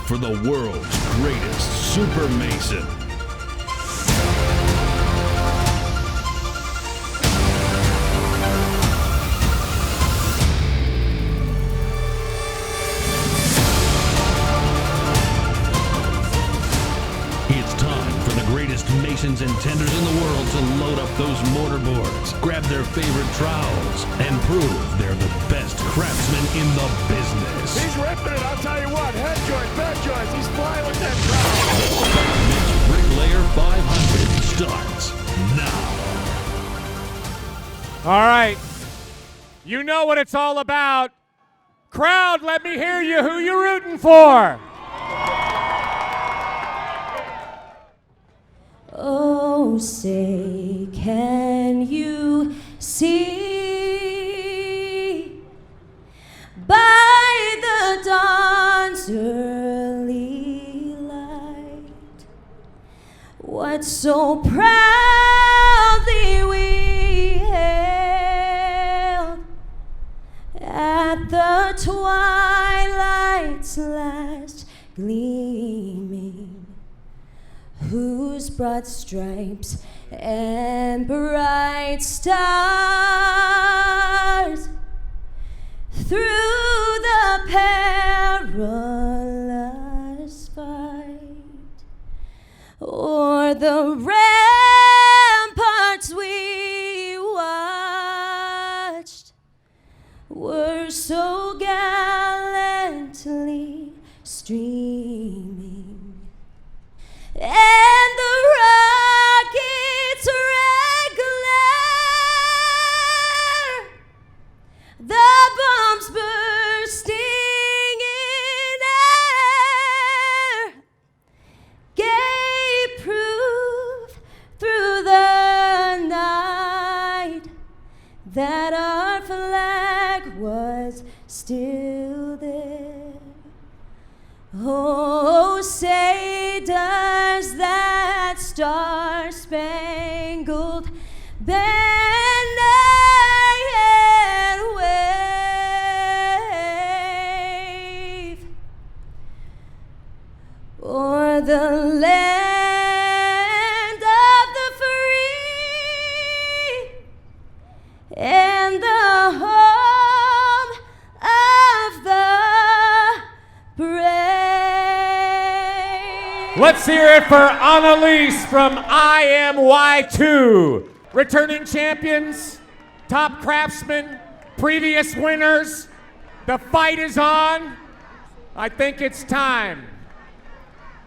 for the world's greatest super mason. It's time for the greatest masons and tenders in the world to load up those mortar boards, grab their favorite trowels, and prove they're the best craftsmen in the business. He's ripping it, I'll tell you what. Head joint, bed joints, he's flying with that trowel. SPEC MIX Bricklayer 500 starts now. All right. You know what it's all about. Crowd, let me hear you. Who you rooting for? Oh, say, can you see by the dawn's early light what so proudly we hailed at the twilight's last gleaming, whose broad stripes and bright stars through the perilous fight o'er the ramparts we watched were so gallantly streaming. And the rocket's red glare, the bombs bursting in air, gave proof through the night that our flag was still there. Oh, say does that star-spangled banner yet wave o'er the land of the free and the home of the brave? Let's hear it for Annalise from IMY2. Returning champions, top craftsmen, previous winners. The fight is on. I think it's time.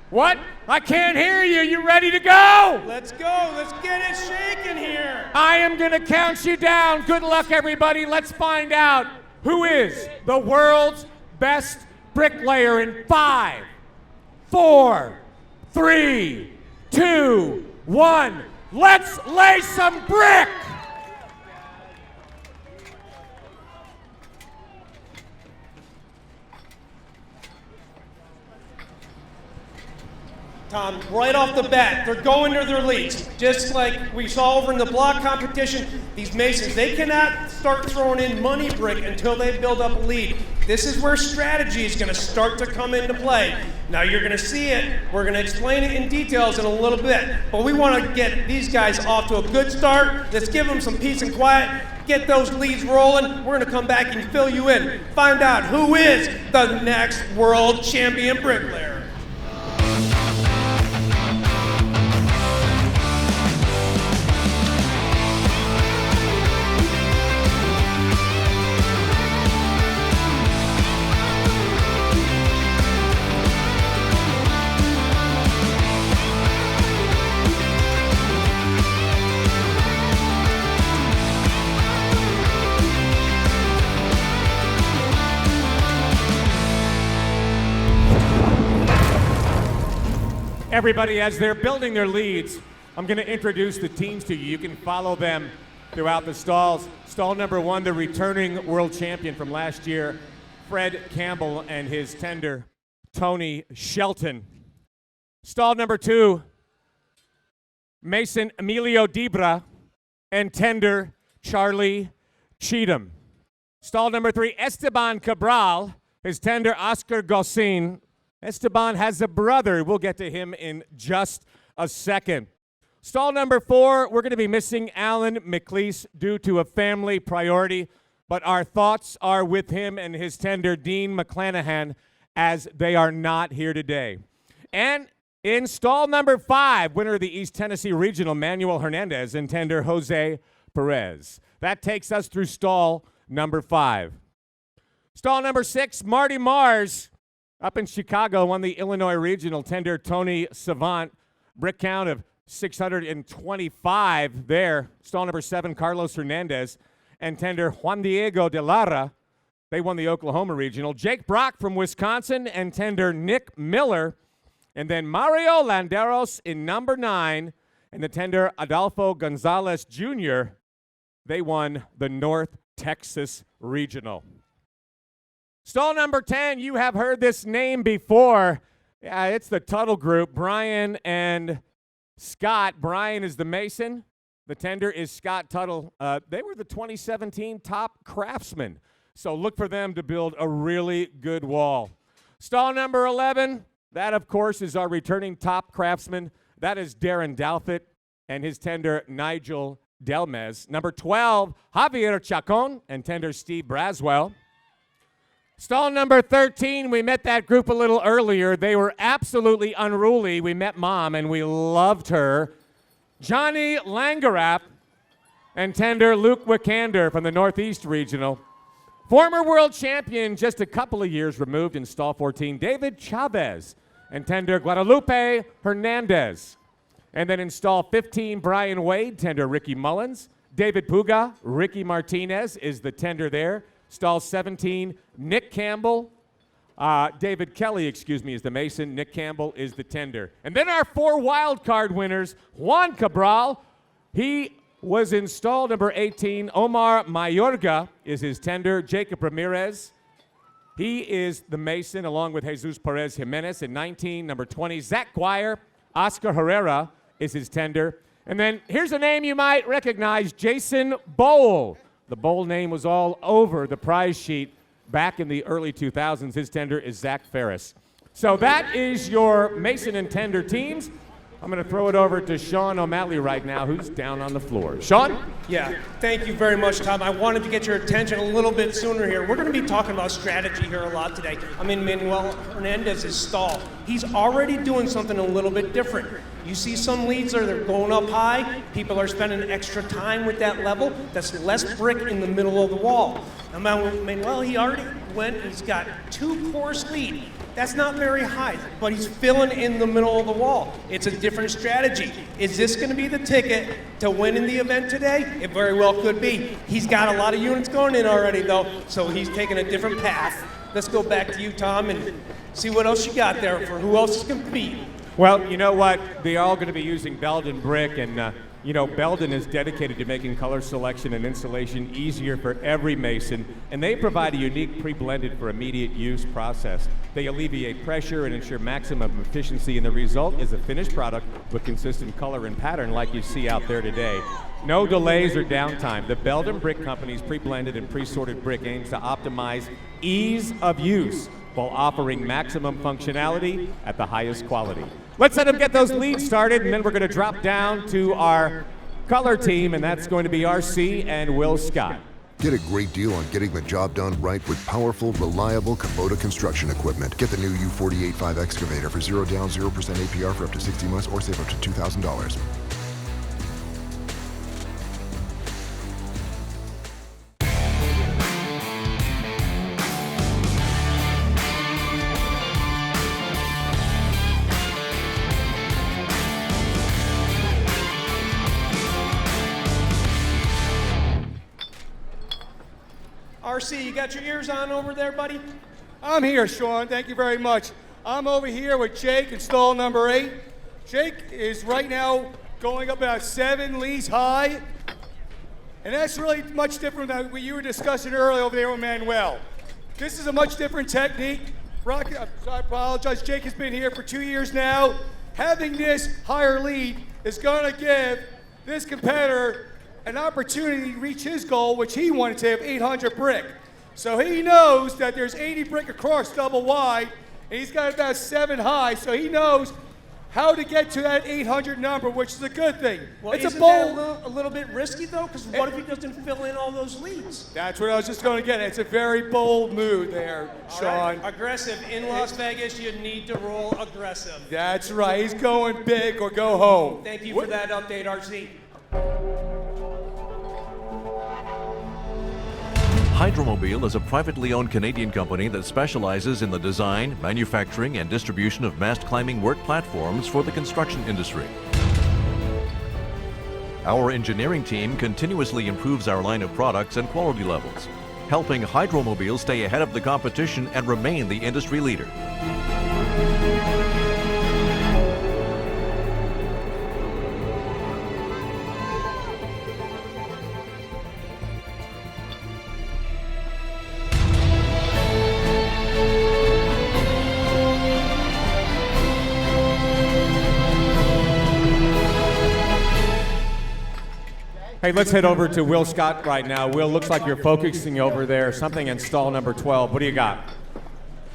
What? I can't hear you. You ready to go? Let's go. Let's get it shaking here. I am going to count you down. Good luck, everybody. Let's find out who is the world's best bricklayer in 5, 4, 3, 2, 1. Let's lay some brick! Tom, right off the bat, they're going to their leads. Just like we saw over in the block competition, these masons, they cannot start throwing in money brick until they build up a lead. This is where strategy is going to start to come into play. Now you're going to see it. We're going to explain it in details in a little bit. But we want to get these guys off to a good start. Let's give them some peace and quiet. Get those leads rolling. We're going to come back and fill you in. Find out who is the next world champion bricklayer. Everybody, as they're building their leads, I'm going to introduce the teams to you. You can follow them throughout the stalls. Stall number 1, the returning world champion from last year, Fred Campbell and his tender, Tony Shelton. Stall number 2, Mason Emilio Dibra and tender, Charlie Cheatham. Stall number 3, Esteban Cabral, his tender, Oscar Gossin, Esteban has a brother. We'll get to him in just a second. Stall number 4, we're going to be missing Alan McLeese due to a family priority, but our thoughts are with him and his tender, Dean McClanahan, as they are not here today. And in stall number 5, winner of the East Tennessee Regional, Manuel Hernandez, and tender, Jose Perez. That takes us through stall number 5. Stall number 6, Marty Mars, up in Chicago, won the Illinois Regional, tender, Tony Savant, brick count of 625 there. Stall number 7, Carlos Hernandez, and tender, Juan Diego de Lara. They won the Oklahoma Regional. Jake Brock from Wisconsin, and tender, Nick Miller. And then Mario Landeros in number 9, and the tender, Adolfo Gonzalez Jr. They won the North Texas Regional. Stall number 10, you have heard this name before. Yeah, it's the Tuttle Group, Brian and Scott. Brian is the mason. The tender is Scott Tuttle. They were the 2017 top craftsmen. So look for them to build a really good wall. Stall number 11, that, of course, is our returning top craftsman. That is Darren Douthit and his tender, Nigel Delmez. Number 12, Javier Chacon and tender, Steve Braswell. Stall number 13, we met that group a little earlier. They were absolutely unruly. We met Mom, and we loved her. Johnny Langerap and tender, Luke Wickander from the Northeast Regional. Former world champion, just a couple of years removed in stall 14, David Chavez and tender, Guadalupe Hernandez. And then in stall 15, Brian Wade, tender, Ricky Mullins. David Puga, Ricky Martinez is the tender there. Stall 17, Nick Campbell. David Kelly, is the mason. Nick Campbell is the tender. And then our 4 wild card winners, Juan Cabral. He was in stall number 18. Omar Mayorga is his tender. Jacob Ramirez, he is the mason, along with Jesus Perez Jimenez in 19. Number 20, Zach Guire. Oscar Herrera is his tender. And then here's a name you might recognize, Jason Bowl. The Bowl name was all over the prize sheet back in the early 2000s. His tender is Zach Ferris. So that is your mason and tender teams. I'm going to throw it over to Sean O'Malley right now, who's down on the floor. Sean? Yeah, thank you very much, Tom. I wanted to get your attention a little bit sooner here. We're going to be talking about strategy here a lot today. I'm in Manuel Hernandez's stall. He's already doing something a little bit different. You see some leads that are going up high. People are spending extra time with that level. That's less brick in the middle of the wall. Now, Manuel, he already went, he's got 2 course lead. That's not very high, but he's filling in the middle of the wall. It's a different strategy. Is this going to be the ticket to winning the event today? It very well could be. He's got a lot of units going in already, though, so he's taking a different path. Let's go back to you, Tom, and see what else you got there for who else is going to compete. Well, you know what? They're all going to be using Belden brick, and Belden is dedicated to making color selection and installation easier for every mason, and they provide a unique pre-blended for immediate use process. They alleviate pressure and ensure maximum efficiency, and the result is a finished product with consistent color and pattern like you see out there today. No delays or downtime. The Belden Brick Company's pre-blended and pre-sorted brick aims to optimize ease of use while offering maximum functionality at the highest quality. Let's let them get those leads started, and then we're going to drop down to our color team, and that's going to be RC and Will Scott. Get a great deal on getting the job done right with powerful, reliable Kubota construction equipment. Get the new U48.5 excavator for 0 down, 0% APR for up to 60 months, or save up to $2,000. RC, you got your ears on over there, buddy? I'm here, Sean. Thank you very much. I'm over here with Jake in stall number 8. Jake is right now going up about 7 leads high. And that's really much different than what you were discussing earlier over there with Manuel. This is a much different technique. I apologize. Jake has been here for 2 years now. Having this higher lead is going to give this competitor an opportunity to reach his goal, which he wanted to have 800 brick. So he knows that there's 80 brick across double wide, and he's got about 7 high, so he knows how to get to that 800 number, which is a good thing. Well, it's a isn't bold. that a little bit risky, though? Because what if he doesn't fill in all those leads? That's what I was just going to get. It's a very bold move there, Sean. All right. Aggressive. In Las Vegas, you need to roll aggressive. That's right. He's going big or go home. Thank you for that update, RC. Hydromobile is a privately owned Canadian company that specializes in the design, manufacturing, and distribution of mast climbing work platforms for the construction industry. Our engineering team continuously improves our line of products and quality levels, helping Hydromobile stay ahead of the competition and remain the industry leader. Hey, let's head over to Will Scott right now. Will, looks like you're focusing over there, something in stall number 12. What do you got?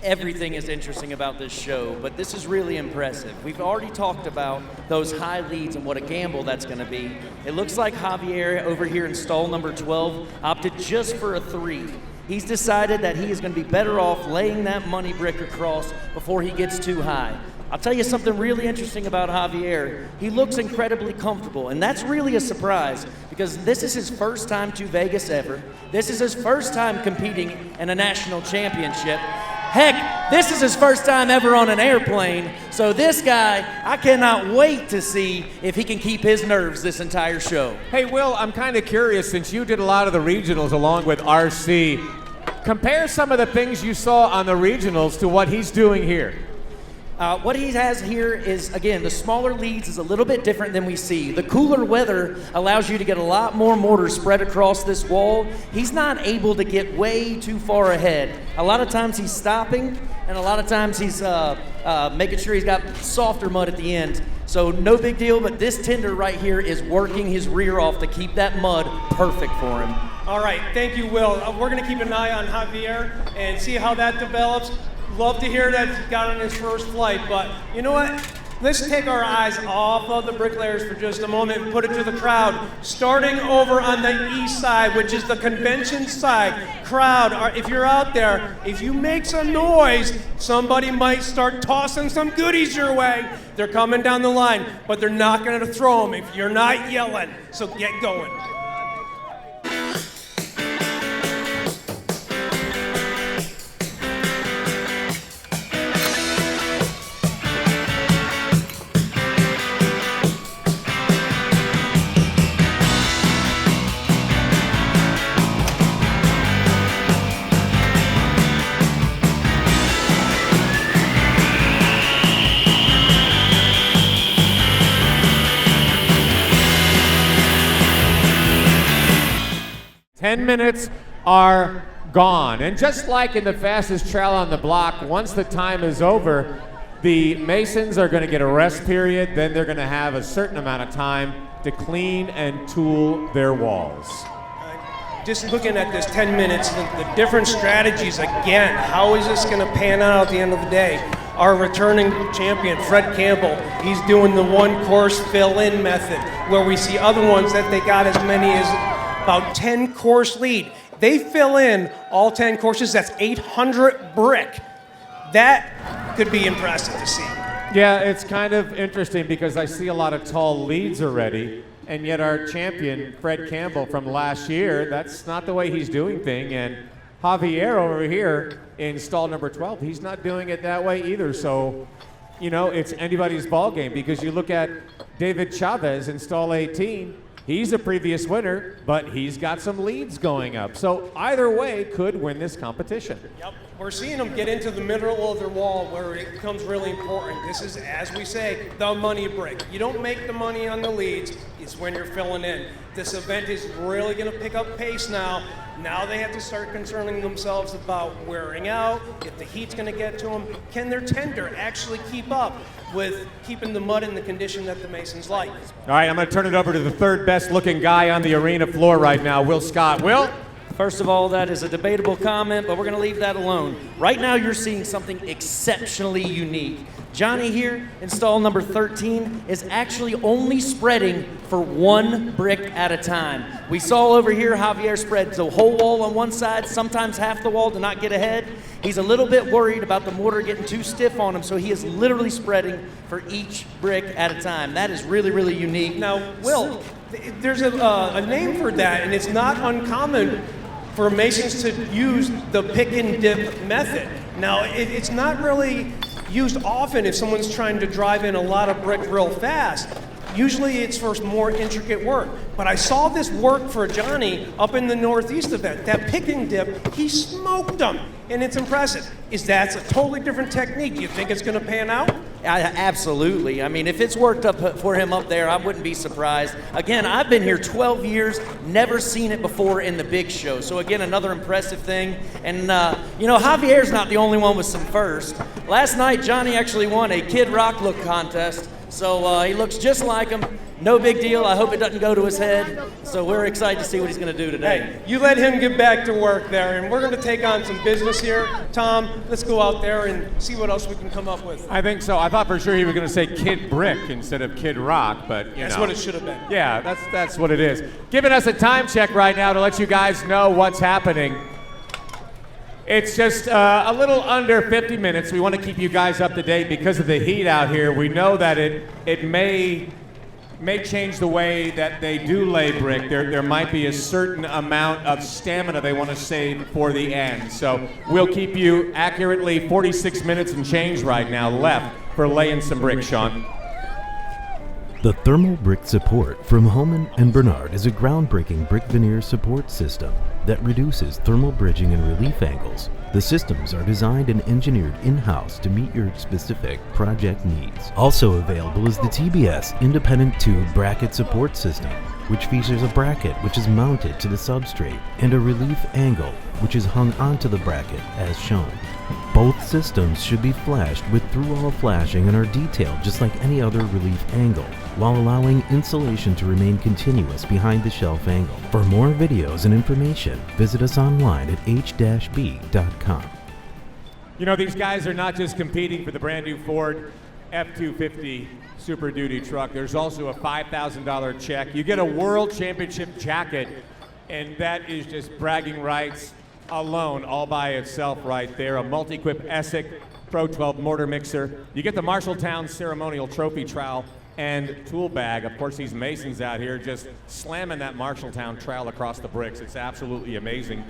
Everything is interesting about this show, but this is really impressive. We've already talked about those high leads and what a gamble that's going to be. It looks like Javier over here in stall number 12 opted just for a 3. He's decided that he is going to be better off laying that money brick across before he gets too high. I'll tell you something really interesting about Javier. He looks incredibly comfortable, and that's really a surprise because this is his first time to Vegas ever. This is his first time competing in a national championship. Heck, this is his first time ever on an airplane. So this guy, I cannot wait to see if he can keep his nerves this entire show. Hey, Will, I'm kind of curious, since you did a lot of the regionals along with RC, compare some of the things you saw on the regionals to what he's doing here. What he has here is, again, the smaller leads is a little bit different than we see. The cooler weather allows you to get a lot more mortar spread across this wall. He's not able to get way too far ahead. A lot of times he's stopping, and a lot of times he's making sure he's got softer mud at the end. So no big deal, but this tender right here is working his rear off to keep that mud perfect for him. All right, thank you, Will. We're going to keep an eye on Javier and see how that develops. Love to hear that he got on his first flight, but you know what? Let's take our eyes off of the bricklayers for just a moment and put it to the crowd. Starting over on the east side, which is the convention side. Crowd, if you're out there, if you make some noise, somebody might start tossing some goodies your way. They're coming down the line, but they're not going to throw them if you're not yelling. So get going. Minutes are gone. And just like in the fastest trowel on the block, once the time is over, the masons are going to get a rest period, then they're going to have a certain amount of time to clean and tool their walls. Just looking at this 10 minutes, the different strategies again, how is this going to pan out at the end of the day? Our returning champion, Fred Campbell, he's doing the one course fill-in method, where we see other ones that they got as many as about 10 course lead. They fill in all 10 courses, that's 800 brick. That could be impressive to see. Yeah, it's kind of interesting because I see a lot of tall leads already, and yet our champion, Fred Campbell from last year, that's not the way he's doing things. And Javier over here in stall number 12, he's not doing it that way either. So, you know, it's anybody's ball game because you look at David Chavez in stall 18, he's a previous winner, but he's got some leads going up. So either way could win this competition. Yep. We're seeing them get into the middle of their wall where it becomes really important. This is, as we say, the money brick. You don't make the money on the leads, it's when you're filling in. This event is really going to pick up pace now. Now they have to start concerning themselves about wearing out, if the heat's going to get to them. Can their tender actually keep up with keeping the mud in the condition that the Masons like? All right, I'm going to turn it over to the third best looking guy on the arena floor right now, Will Scott. Will? First of all, that is a debatable comment, but we're going to leave that alone. Right now, you're seeing something exceptionally unique. Johnny here in stall number 13 is actually only spreading for 1 brick at a time. We saw over here Javier spread the whole wall on one side, sometimes half the wall to not get ahead. He's a little bit worried about the mortar getting too stiff on him, so he is literally spreading for each brick at a time. That is really, really unique. Now, Will, there's a name for that, and it's not uncommon for masons to use the pick and dip method. Now, it's not really used often if someone's trying to drive in a lot of brick real fast. Usually it's for more intricate work. But I saw this work for Johnny up in the northeast event. That pick and dip, he smoked them, and it's impressive. Is that a totally different technique? Do you think it's going to pan out? Absolutely. I mean, if it's worked up for him up there, I wouldn't be surprised. Again, I've been here 12 years, never seen it before in the big show. So again, another impressive thing. And, you know, Javier's not the only one with some firsts. Last night, Johnny actually won a Kid Rock look contest. So he looks just like him. No big deal. I hope it doesn't go to his head. So we're excited to see what he's going to do today. Hey, you let him get back to work there, and we're going to take on some business here. Tom, let's go out there and see what else we can come up with. I think so. I thought for sure he was going to say Kid Brick instead of Kid Rock, but you know. That's what it should have been. Yeah, that's what it is. Giving us a time check right now to let you guys know what's happening. It's just a little under 50 minutes. We want to keep you guys up to date because of the heat out here. We know that it may change the way that they do lay brick. There might be a certain amount of stamina they want to save for the end. So we'll keep you accurately 46 minutes and change right now left for laying some brick, Sean. The Thermal Brick Support from Homan and Bernard is a groundbreaking brick veneer support system that reduces thermal bridging and relief angles. The systems are designed and engineered in-house to meet your specific project needs. Also available is the TBS Independent Tube Bracket Support System, which features a bracket which is mounted to the substrate and a relief angle which is hung onto the bracket as shown. Both systems should be flashed with through-all flashing and are detailed just like any other relief angle, while allowing insulation to remain continuous behind the shelf angle. For more videos and information, visit us online at h-b.com. You know, these guys are not just competing for the brand new Ford F-250 Super Duty truck. There's also a $5,000 check. You get a World Championship jacket, and that is just bragging rights alone, all by itself right there. A multi-equip ESSIC Pro 12 mortar mixer. You get the Marshalltown ceremonial trophy trowel and tool bag. Of course, these masons out here just slamming that Marshalltown trowel across the bricks. It's absolutely amazing.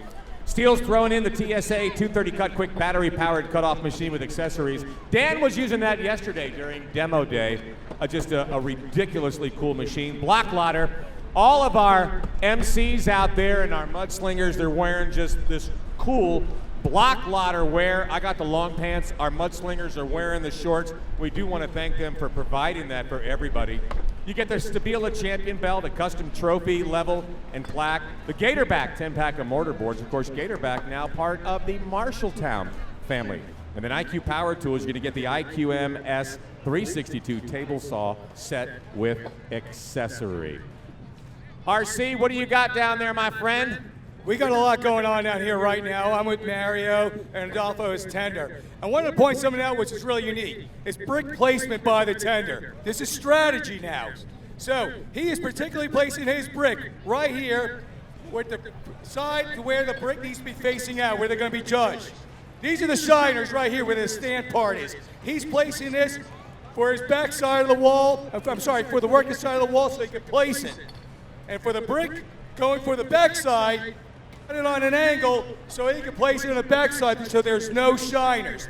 Steel's throwing in the TSA 230 cut quick battery powered cutoff machine with accessories. Dan was using that yesterday during demo day. Just a ridiculously cool machine. Block loader. All of our MCs out there and our mudslingers, they're wearing just this cool block loader wear. I got the long pants. Our mudslingers are wearing the shorts. We do want to thank them for providing that for everybody. You get their Stabila Champion belt, a custom trophy, level, and plaque. The Gatorback 10-pack of mortar boards. Of course, Gatorback now part of the Marshalltown family. And then IQ Power Tools, you're going to get the IQM-S 362 table saw set with accessory. RC, what do you got down there, my friend? We got a lot going on down here right now. I'm with Mario, and Adolfo is tender. I wanted to point something out which is really unique. It's brick placement by the tender. This is strategy now. So he is particularly placing his brick right here with the side to where the brick needs to be facing out, where they're going to be judged. These are the shiners right here where the stand part is. He's placing this for his back side of the wall, for the working side of the wall so he can place it. And for the brick, going for the backside, put it on an angle so he can place it on the backside so there's no shiners.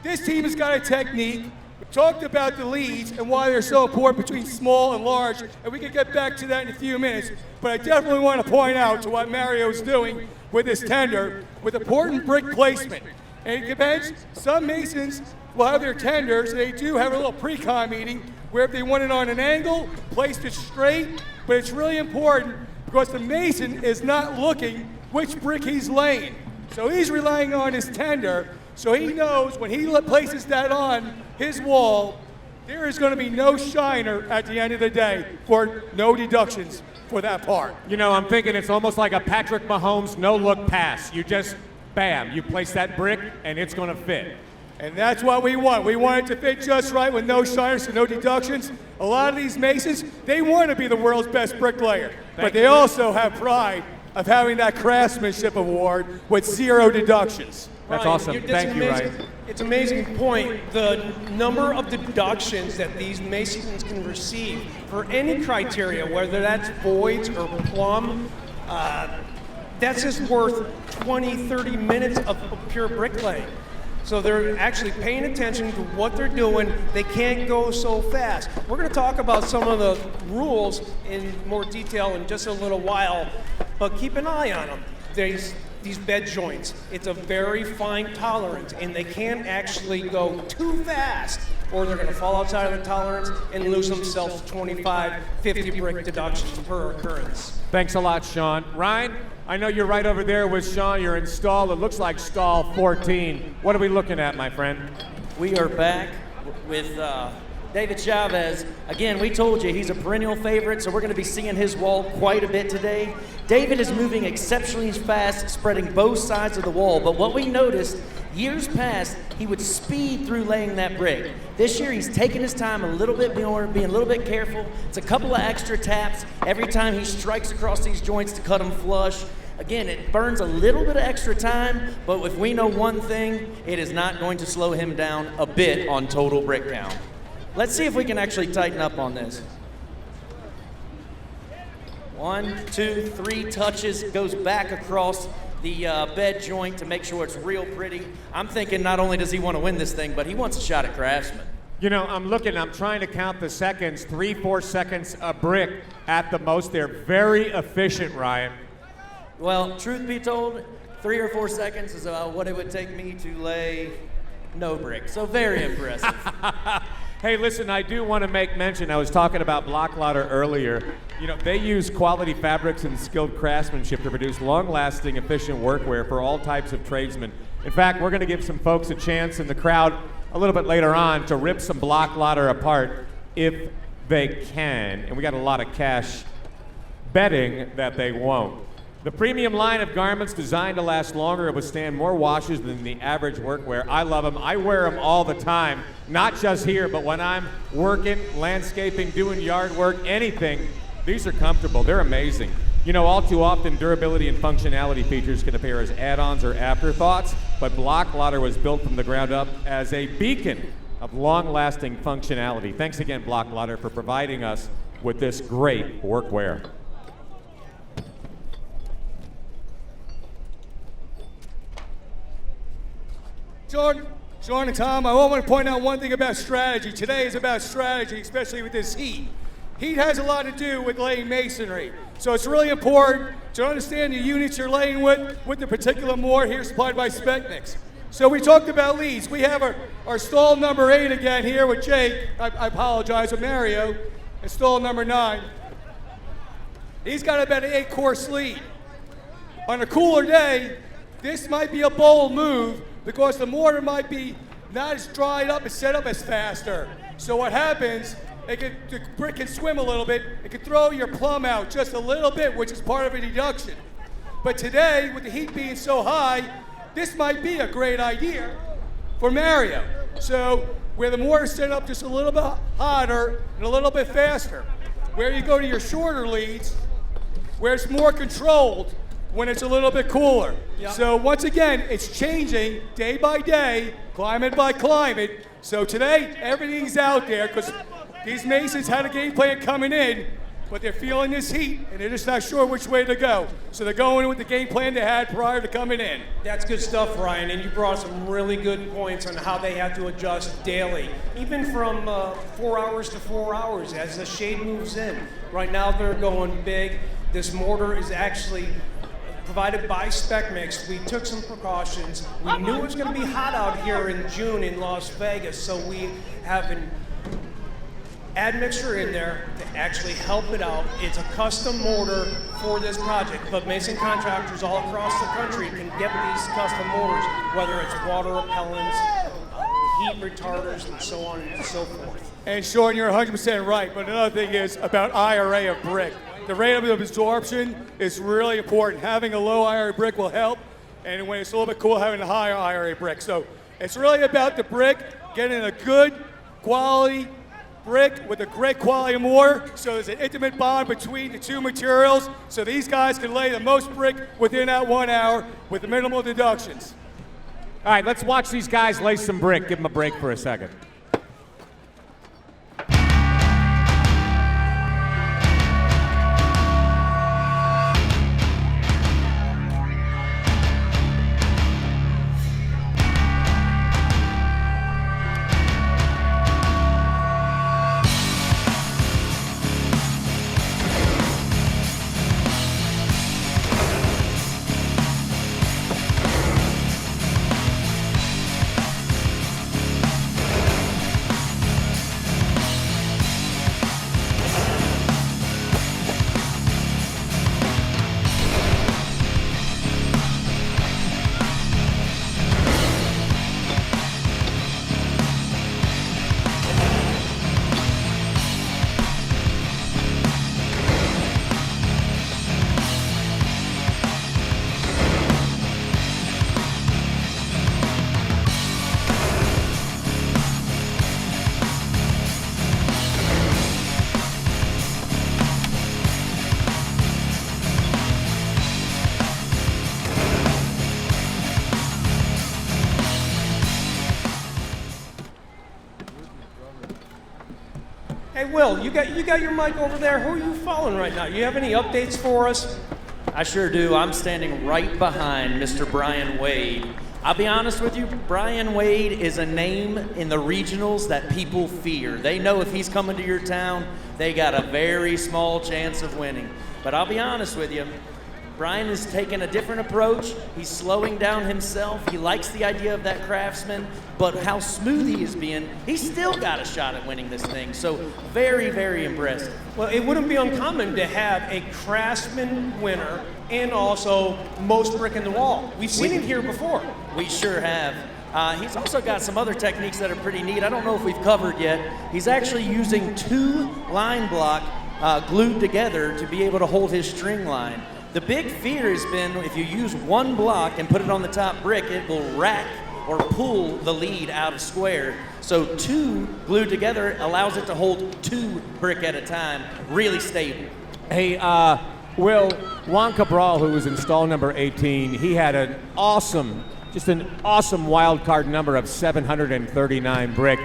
This team has got a technique. We talked about the leads and why they're so important between small and large, and we can get back to that in a few minutes. But I definitely want to point out to what Mario's doing with this tender with important brick placement. And it depends. Some masons will have their tenders. They do have a little pre-con meeting where if they want it on an angle, placed it straight. But it's really important because the mason is not looking which brick he's laying. So he's relying on his tender, so he knows when he places that on his wall, there is going to be no shiner at the end of the day for no deductions. for that part. You know, I'm thinking it's almost like a Patrick Mahomes no-look pass. You just, bam, you place that brick, and it's going to fit. And that's what we want. We want it to fit just right with no shiners and no deductions. A lot of these masons, they want to be the world's best bricklayer, but they also have pride of having that craftsmanship award with 0 deductions. That's Ryan, awesome. Thank you, Ryan. It's an amazing point. The number of deductions that these masons can receive for any criteria, whether that's voids or plumb, that's just worth 20, 30 minutes of pure bricklaying. So they're actually paying attention to what they're doing. They can't go so fast. We're going to talk about some of the rules in more detail in just a little while, but keep an eye on them. These bed joints, it's a very fine tolerance, and they can't actually go too fast or they're going to fall outside of the tolerance and lose themselves 25, 50 brick deductions per occurrence. Thanks a lot, Sean. Ryan, I know you're right over there with Sean. You're in stall. It looks like stall 14. What are we looking at, my friend? We are back with David Chavez. Again, we told you he's a perennial favorite, so we're going to be seeing his wall quite a bit today. David is moving exceptionally fast, spreading both sides of the wall, but what we noticed, years past, he would speed through laying that brick. This year, he's taking his time a little bit more, being a little bit careful. It's a couple of extra taps every time he strikes across these joints to cut them flush. Again, it burns a little bit of extra time, but if we know one thing, it is not going to slow him down a bit on total brick count. Let's see if we can actually tighten up on this. 1, 2, 3 touches, goes back across the bed joint to make sure it's real pretty. I'm thinking not only does he want to win this thing, but he wants a shot at Craftsman. You know, I'm trying to count the seconds, 3-4 seconds a brick at the most. They're very efficient, Ryan. Well, truth be told, 3 or 4 seconds is about what it would take me to lay no brick. So very impressive. Hey, listen, I do want to make mention, I was talking about Block Louder earlier. You know, they use quality fabrics and skilled craftsmanship to produce long-lasting, efficient workwear for all types of tradesmen. In fact, we're going to give some folks a chance in the crowd a little bit later on to rip some Block Louder apart if they can. And we got a lot of cash betting that they won't. The premium line of garments designed to last longer and withstand more washes than the average workwear. I love them. I wear them all the time, not just here, but when I'm working, landscaping, doing yard work, anything. These are comfortable. They're amazing. You know, all too often, durability and functionality features can appear as add-ons or afterthoughts, but Block Louder was built from the ground up as a beacon of long-lasting functionality. Thanks again, Block Louder, for providing us with this great workwear. Sean and Tom, I want to point out one thing about strategy. Today is about strategy, especially with this heat. Heat has a lot to do with laying masonry. So it's really important to understand the units you're laying with the particular mortar here supplied by SPEC MIX. So we talked about leads. We have our stall number 8 again here with Jake. I apologize, with Mario. And stall number 9. He's got about an 8-course lead. On a cooler day, this might be a bold move because the mortar might be not as dried up and set up as faster. So what happens, the brick can swim a little bit. It can throw your plumb out just a little bit, which is part of a deduction. But today, with the heat being so high, this might be a great idea for Mario. So where the mortar's set up just a little bit hotter and a little bit faster, where you go to your shorter leads, where it's more controlled, when it's a little bit cooler. Yep. So once again, it's changing day by day, climate by climate. So today, everything's out there because these masons had a game plan coming in, but they're feeling this heat and they're just not sure which way to go. So they're going with the game plan they had prior to coming in. That's good stuff, Ryan, and you brought some really good points on how they have to adjust daily, even from 4 hours to 4 hours as the shade moves in. Right now, they're going big. This mortar is actually provided by SPEC MIX. We took some precautions. We knew it was going to be hot out here in June in Las Vegas, so we have an admixture in there to actually help it out. It's a custom mortar for this project, but mason contractors all across the country can get these custom mortars, whether it's water repellents, heat retarders, and so on and so forth. And Sean, you're 100% right, but another thing is about IRA of brick. the rate of absorption is really important. Having a low IRA brick will help, and when it's a little bit cool, having a higher IRA brick. So it's really about the brick, getting a good quality brick with a great quality mortar, so there's an intimate bond between the two materials, so these guys can lay the most brick within that 1 hour with minimal deductions. All right, let's watch these guys lay some brick. Give them a break for a second. Hey, Will, you got your mic over there. Who are you following right now? You have any updates for us? I sure do. I'm standing right behind Mr. Brian Wade. I'll be honest with you, Brian Wade is a name in the regionals that people fear. They know if he's coming to your town, they got a very small chance of winning. But I'll be honest with you, Brian is taking a different approach. He's slowing down himself. He likes the idea of that craftsman, but how smooth he is being, he's still got a shot at winning this thing. So very, very impressive. Well, it wouldn't be uncommon to have a craftsman winner and also most brick in the wall. We've seen it here before. We sure have. He's also got some other techniques that are pretty neat. I don't know if we've covered yet. He's actually using 2 line block glued together to be able to hold his string line. The big fear has been if you use 1 block and put it on the top brick, it will rack or pull the lead out of square. So 2 glued together allows it to hold 2 brick at a time, really stable. Hey, Will, Juan Cabral, who was in stall number 18, he had an awesome wild card number of 739 brick.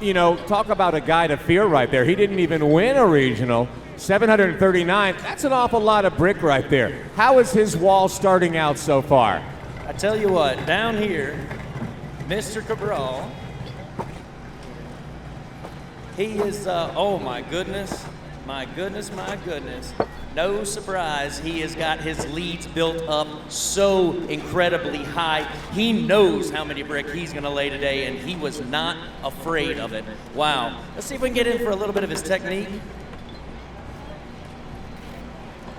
You know, talk about a guy to fear right there. He didn't even win a regional. 739, that's an awful lot of brick right there. How is his wall starting out so far? I tell you what, down here, Mr. Cabral, he is, oh my goodness. No surprise, he has got his leads built up so incredibly high. He knows how many brick he's gonna lay today, and he was not afraid of it. Wow. Let's see if we can get in for a little bit of his technique.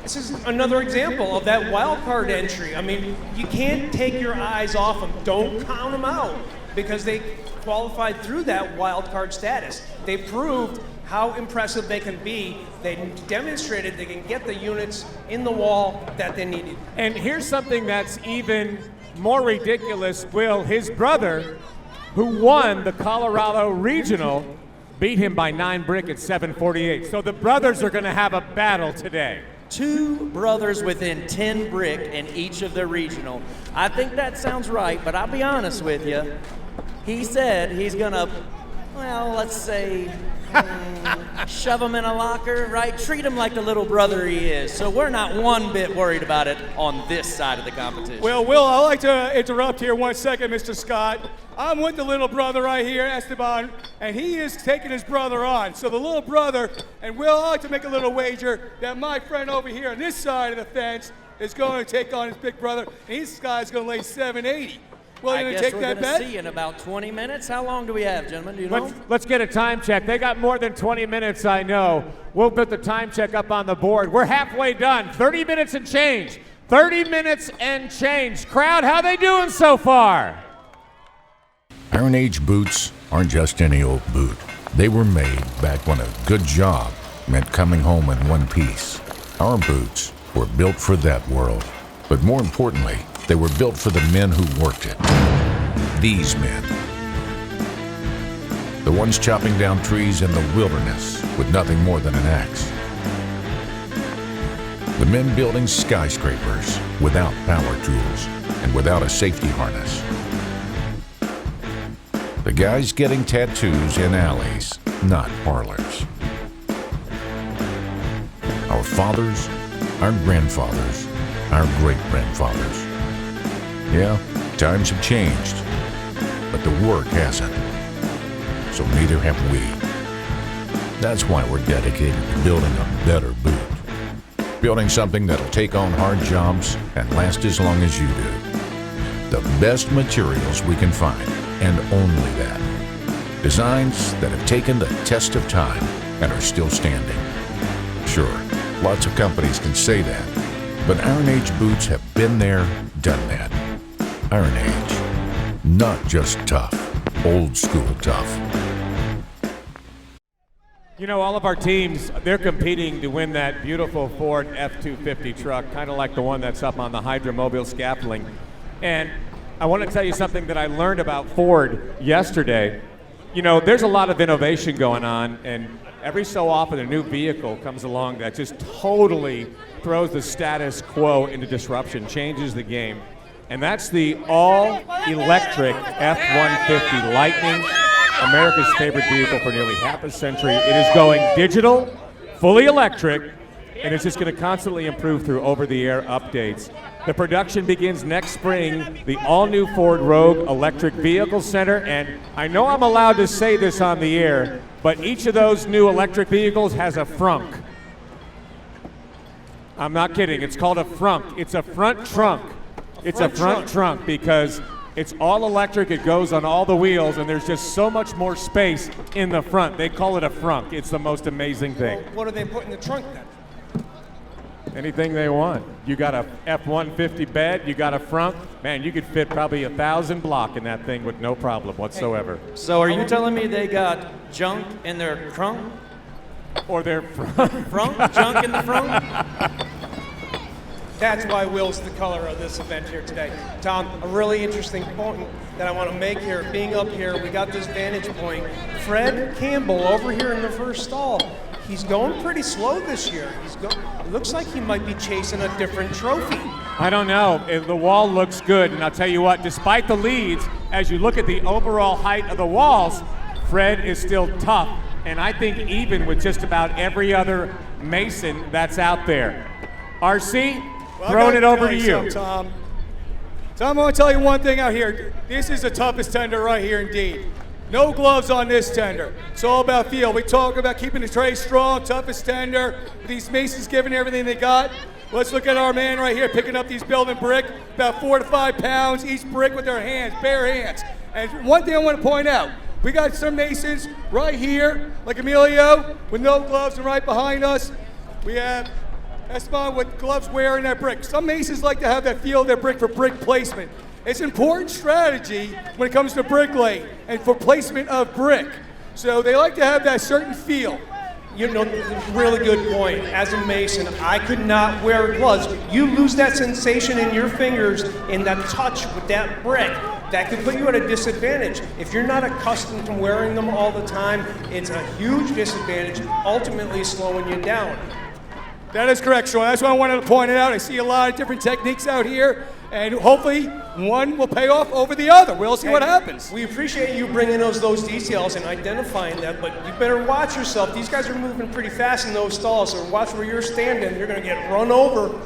This is another example of that wild card entry. I mean, you can't take your eyes off them. Don't count them out because they qualified through that wild card status. They proved how impressive they can be. They demonstrated they can get the units in the wall that they needed. And here's something that's even more ridiculous. Will, his brother, who won the Colorado Regional, beat him by 9 brick at 748. So the brothers are gonna have a battle today. 2 brothers within 10 brick in each of their regional. I think that sounds right, but I'll be honest with you. He said he's gonna, well, let's say, shove him in a locker, right? Treat him like the little brother he is. So we're not one bit worried about it on this side of the competition. Well, Will, I'd like to interrupt here 1 second, Mr. Scott. I'm with the little brother right here, Esteban, and he is taking his brother on. So the little brother, and Will, I'd like to make a little wager that my friend over here on this side of the fence is going to take on his big brother, and this guy's going to lay 780. Will, you going to take that bet? I guess we're going to see in about 20 minutes. How long do we have, gentlemen? Do you know? Let's get a time check. They got more than 20 minutes, I know. We'll put the time check up on the board. We're halfway done. 30 minutes and change. 30 minutes and change. Crowd, how they doing so far? Iron Age boots aren't just any old boot. They were made back when a good job meant coming home in one piece. Our boots were built for that world. But more importantly, they were built for the men who worked it. These men. The ones chopping down trees in the wilderness with nothing more than an axe. The men building skyscrapers without power tools and without a safety harness. The guys getting tattoos in alleys, not parlors. Our fathers, our grandfathers, our great-grandfathers. Yeah, times have changed, but the work hasn't. So neither have we. That's why we're dedicated to building a better boot. Building something that'll take on hard jobs and last as long as you do. The best materials we can find, and only that. Designs that have taken the test of time and are still standing. Sure, lots of companies can say that, but Iron Age boots have been there, done that. Iron Age. Not just tough, old school tough. You know, all of our teams, they're competing to win that beautiful Ford F-250 truck, kind of like the one that's up on the Hydromobile scaffolding. And I want to tell you something that I learned about Ford yesterday. You know, there's a lot of innovation going on, and every so often a new vehicle comes along that just totally throws the status quo into disruption, changes the game. And that's the all-electric F-150 Lightning, America's favorite vehicle for nearly half a century. It is going digital, fully electric, and it's just going to constantly improve through over-the-air updates. The production begins next spring, the all-new Ford Rogue Electric Vehicle Center, and I know I'm allowed to say this on the air, but each of those new electric vehicles has a frunk. I'm not kidding, it's called a frunk. It's a front trunk. It's a front trunk because it's all electric, it goes on all the wheels, and there's just so much more space in the front. They call it a frunk. It's the most amazing thing. Well, what do they put in the trunk then? Anything they want. You got a F-150 bed, you got a front. Man, you could fit probably 1,000 block in that thing with no problem whatsoever. So are you telling me they got junk in their trunk? Or their front? Front? Junk in the front? That's why Will's the color of this event here today. Tom, a really interesting point that I want to make here. Being up here, we got this vantage point. Fred Campbell over here in the first stall. He's going pretty slow this year. It looks like he might be chasing a different trophy. I don't know. The wall looks good, and I'll tell you what, despite the leads, as you look at the overall height of the walls, Fred is still tough, and I think even with just about every other Mason that's out there. RC, throwing it over to you. Tom, I want to tell you one thing out here. This is the toughest tender right here indeed. No gloves on this tender. It's all about feel. We talk about keeping the tray strong, toughest tender. These Masons giving everything they got. Let's look at our man right here picking up these building brick, about 4 to 5 pounds each brick with their hands, bare hands. And one thing I want to point out, we got some Masons right here, like Emilio, with no gloves, and right behind us, we have Esteban with gloves wearing that brick. Some Masons like to have that feel of their brick for brick placement. It's an important strategy when it comes to bricklaying and for placement of brick. So they like to have that certain feel. You know, really good point. As a Mason, I could not wear gloves. You lose that sensation in your fingers and that touch with that brick. That could put you at a disadvantage. If you're not accustomed to wearing them all the time, it's a huge disadvantage, ultimately slowing you down. That is correct, Sean. That's why I wanted to point it out. I see a lot of different techniques out here, and hopefully one will pay off over the other. We'll see what happens. We appreciate you bringing those details and identifying that, but you better watch yourself. These guys are moving pretty fast in those stalls, so watch where you're standing. You're going to get run over.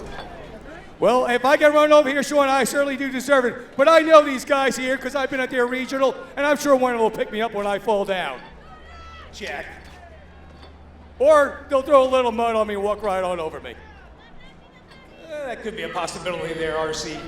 Well, if I get run over here, Sean, I certainly do deserve it. But I know these guys here because I've been at their regional, and I'm sure one of them will pick me up when I fall down. Jack. Or they'll throw a little mud on me and walk right on over me. That could be a possibility there, RC.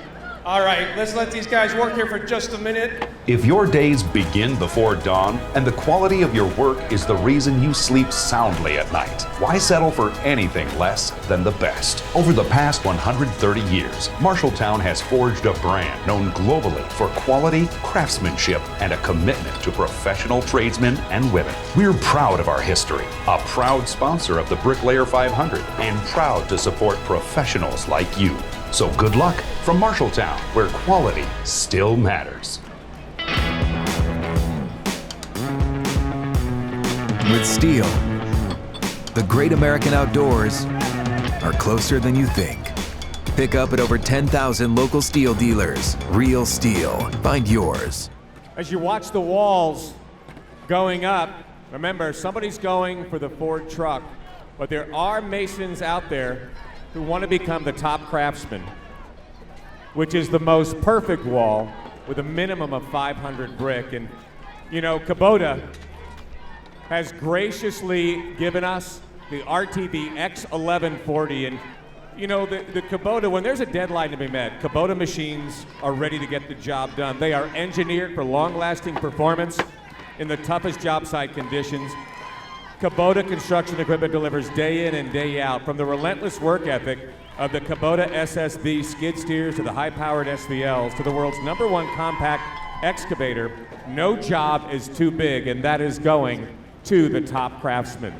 All right, let's let these guys work here for just a minute. If your days begin before dawn and the quality of your work is the reason you sleep soundly at night, why settle for anything less than the best? Over the past 130 years, Marshalltown has forged a brand known globally for quality, craftsmanship, and a commitment to professional tradesmen and women. We're proud of our history, a proud sponsor of the Bricklayer 500, and proud to support professionals like you. So good luck from Marshalltown, where quality still matters. With steel, the great American outdoors are closer than you think. Pick up at over 10,000 local steel dealers. Real steel. Find yours. As you watch the walls going up, remember, somebody's going for the Ford truck, but there are masons out there who want to become the top craftsman, which is the most perfect wall with a minimum of 500 brick. And, you know, Kubota has graciously given us the RTD X1140. And, you know, the Kubota, when there's a deadline to be met, Kubota machines are ready to get the job done. They are engineered for long-lasting performance in the toughest job site conditions. Kubota construction equipment delivers day in and day out, from the relentless work ethic of the Kubota SSV skid steers to the high-powered SVLs to the world's #1 compact excavator. No job is too big, and that is going to the top craftsman.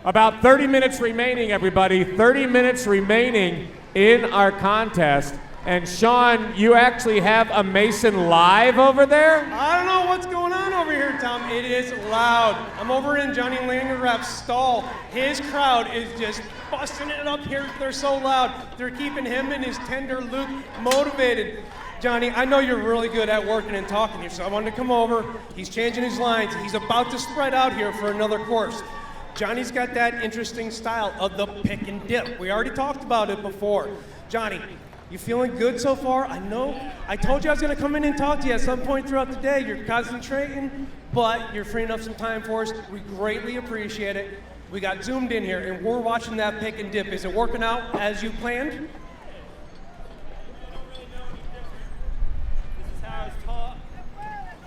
About 30 minutes remaining, everybody. 30 minutes remaining in our contest. And Sean, you actually have a mason live over there? I don't know what's going on over here, Tom. It is loud. I'm over in Johnny Langenrath's stall. His crowd is just busting it up here. They're so loud. They're keeping him and his tender Luke motivated. Johnny, I know you're really good at working and talking here, so I wanted to come over. He's changing his lines. He's about to spread out here for another course. Johnny's got that interesting style of the pick and dip. We already talked about it before. Johnny, you feeling good so far? I know I told you I was going to come in and talk to you at some point throughout the day. You're concentrating, but you're freeing up some time for us. We greatly appreciate it. We got zoomed in here, and we're watching that pick and dip. Is it working out as you planned?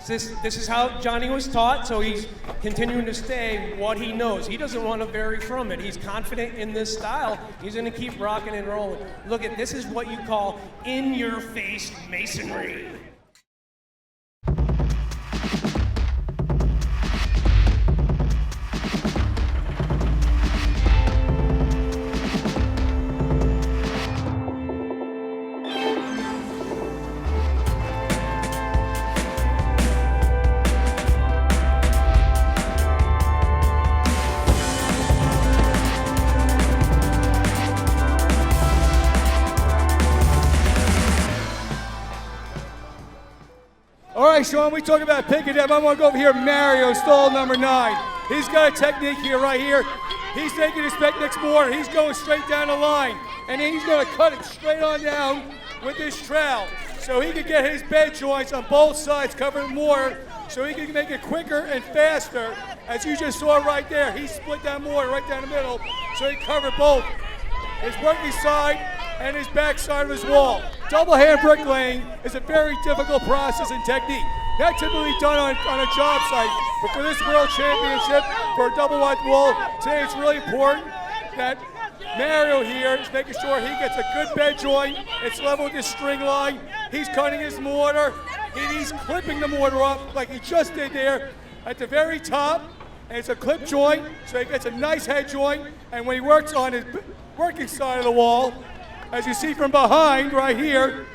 This is how Johnny was taught, so he's continuing to stay what he knows. He doesn't want to vary from it. He's confident in this style. He's going to keep rocking and rolling. Look at this is what you call in-your-face masonry. All right, Sean, we talk about pick and dip. I'm gonna go over here, Mario, stall number 9. He's got a technique here, right here. He's taking his SPEC MIX mortar. He's going straight down the line. And then he's gonna cut it straight on down with this trowel. So he can get his bed joints on both sides covered in mortar, so he can make it quicker and faster. As you just saw right there, he split that mortar right down the middle, so he covered both his working side and his back side of his wall. Double hand bricklaying is a very difficult process and technique. Not typically done on a job site, but for this World Championship, for a double wide wall, today it's really important that Mario here is making sure he gets a good bed joint. It's level with his string line. He's cutting his mortar. He's clipping the mortar off like he just did there at the very top. And it's a clip joint, so he gets a nice head joint. And when he works on his working side of the wall, as you see from behind right here,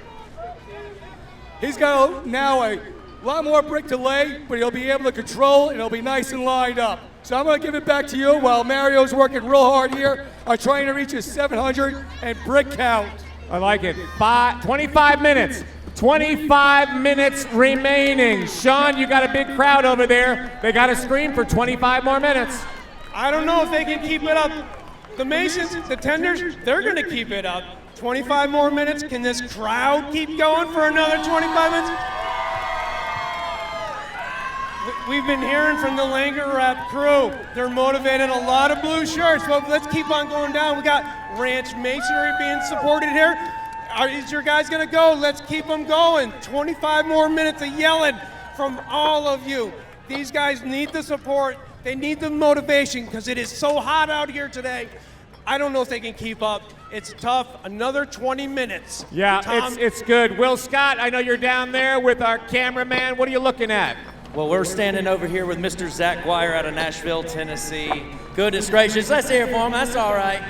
he's got now a lot more brick to lay, but he'll be able to control and it'll be nice and lined up. So I'm going to give it back to you while Mario's working real hard here on trying to reach his 700 and brick count. I like it. 25 minutes. 25 minutes remaining. Sean, you got a big crowd over there. They got to scream for 25 more minutes. I don't know if they can keep it up. The Masons, the Tenders, they're going to keep it up. 25 more minutes. Can this crowd keep going for another 25 minutes? We've been hearing from the Langenrath crew. They're motivated, a lot of blue shirts, but let's keep on going down. We got Ranch Masonry being supported here. Is your guys going to go? Let's keep them going. 25 more minutes of yelling from all of you. These guys need the support. They need the motivation because it is so hot out here today. I don't know if they can keep up. It's tough. Another 20 minutes. Yeah, Tom, it's good. Will Scott, I know you're down there with our cameraman. What are you looking at? Well, we're standing over here with Mr. Zach Guire out of Nashville, Tennessee. Goodness gracious, let's hear it for him. That's all right.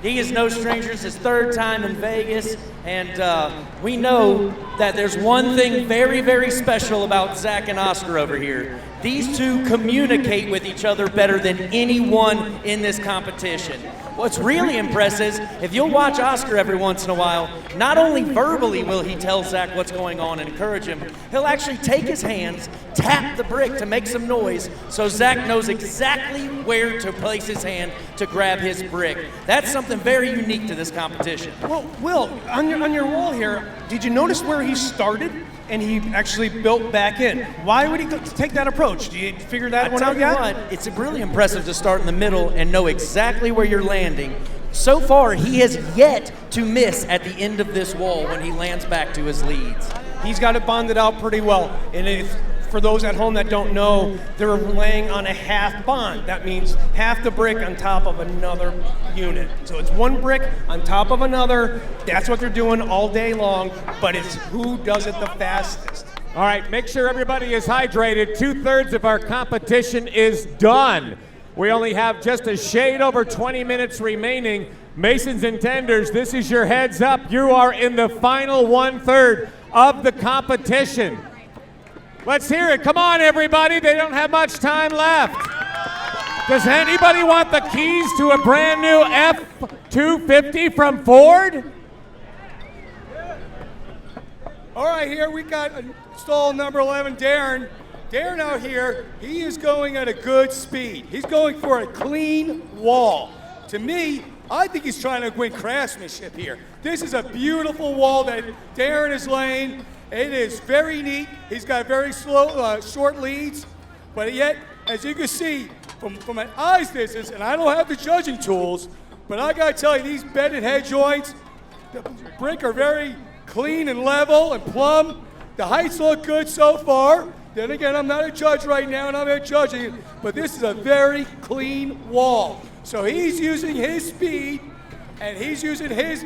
He is no stranger. It's his third time in Vegas, and we know that there's one thing very, very special about Zach and Oscar over here. These two communicate with each other better than anyone in this competition. What's really impressive is if you'll watch Oscar every once in a while, not only verbally will he tell Zach what's going on and encourage him, he'll actually take his hands, tap the brick to make some noise so Zach knows exactly where to place his hand to grab his brick. That's something very unique to this competition. Well, Will, on your wall here, did you notice where he started and he actually built back in? Why would he take that approach? Do you figure that one out yet? I tell you what, it's really impressive to start in the middle and know exactly where you're landing. So far, he has yet to miss at the end of this wall when he lands back to his leads. He's got it bonded out pretty well. And if, for those at home that don't know, they're laying on a half bond. That means half the brick on top of another unit. So it's one brick on top of another. That's what they're doing all day long, but it's who does it the fastest. All right, make sure everybody is hydrated. 2/3 of our competition is done. We only have just a shade over 20 minutes remaining. Masons and tenders, this is your heads up. You are in the final 1/3 of the competition. Let's hear it. Come on, everybody. They don't have much time left. Does anybody want the keys to a brand new F-250 from Ford? All right, here we got stall number 11, Darren. Darren out here, he is going at a good speed. He's going for a clean wall. To me, I think he's trying to win craftsmanship here. This is a beautiful wall that Darren is laying. It is very neat. He's got very slow, short leads, but yet, as you can see, from an eye's distance, and I don't have the judging tools, but I gotta tell you, these bedded head joints, the brick are very clean and level and plumb. The heights look good so far. Then again, I'm not a judge right now, and I'm not judging, but this is a very clean wall. So he's using his speed, and he's using his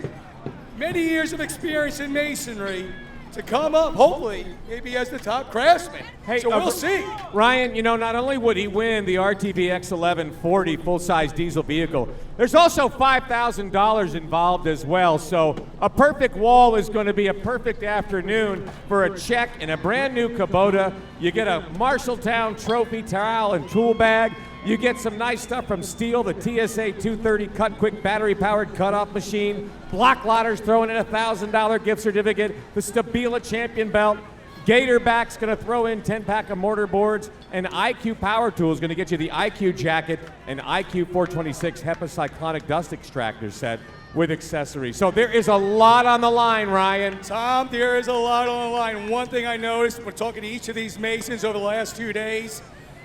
many years of experience in masonry to come up, hopefully, maybe as the top craftsman. Hey, so we'll see. Ryan, you know, not only would he win the RTV X1140 full-size diesel vehicle, there's also $5,000 involved as well. So a perfect wall is going to be a perfect afternoon for a check and a brand new Kubota. You get a Marshalltown trophy towel and tool bag. You get some nice stuff from Steel, the TSA 230 Cut Quick battery-powered cutoff machine. Block Lotters throwing in a $1,000 gift certificate. The Stabila Champion Belt. Gatorback's going to throw in 10-pack of mortar boards. And IQ Power Tools going to get you the IQ jacket and IQ 426 HEPA cyclonic dust extractor set with accessories. So there is a lot on the line, Ryan. Tom, there is a lot on the line. One thing I noticed when talking to each of these masons over the last 2 days,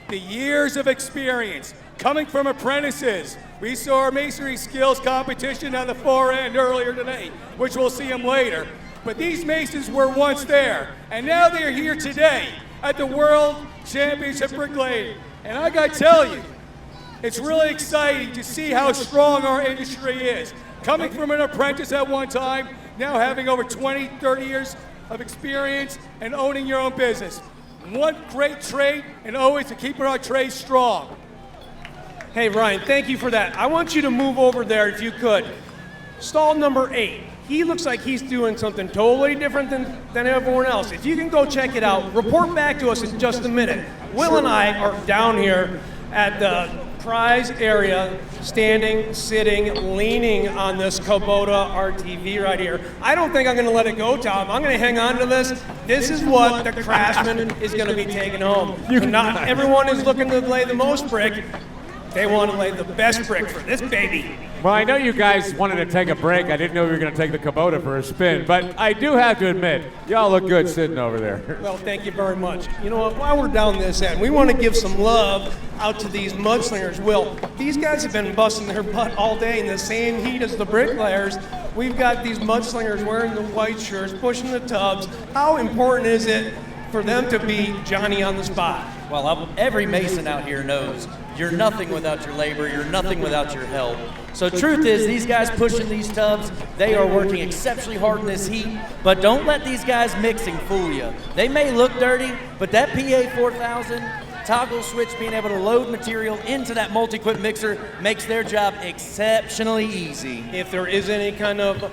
the years of experience coming from apprentices. We saw our masonry skills competition on the far end earlier today, which we'll see them later. But these masons were once there, and now they're here today at the World Championship Bricklaying. And I gotta tell you, it's really exciting to see how strong our industry is. Coming from an apprentice at one time, now having over 20, 30 years of experience and owning your own business. One great trade, and always to keep our trade strong. Hey, Ryan, thank you for that. I want you to move over there if you could. Stall number 8. He looks like he's doing something totally different than everyone else. If you can go check it out, report back to us in just a minute. Will and I are down here at the prize area, standing, sitting, leaning on this Kubota RTV right here. I don't think I'm going to let it go, Tom. I'm going to hang on to this. This is what the craftsman is going to be taking home. Not everyone is looking to lay the most brick. They want to lay the best brick for this baby. Well, I know you guys wanted to take a break. I didn't know we were going to take the Kubota for a spin, but I do have to admit, y'all look good sitting over there. Well, thank you very much. You know what, while we're down this end, we want to give some love out to these mudslingers. Will, these guys have been busting their butt all day in the same heat as the bricklayers. we've got these mudslingers wearing the white shirts, pushing the tubs. How important is it for them to be Johnny on the spot? Well, every mason out here knows you're nothing without your labor, you're nothing without your help. So truth is, these guys pushing these tubs, they are working exceptionally hard in this heat, but don't let these guys mixing fool you. They may look dirty, but that PA 4000 toggle switch being able to load material into that multi-quip mixer makes their job exceptionally easy. If there is any kind of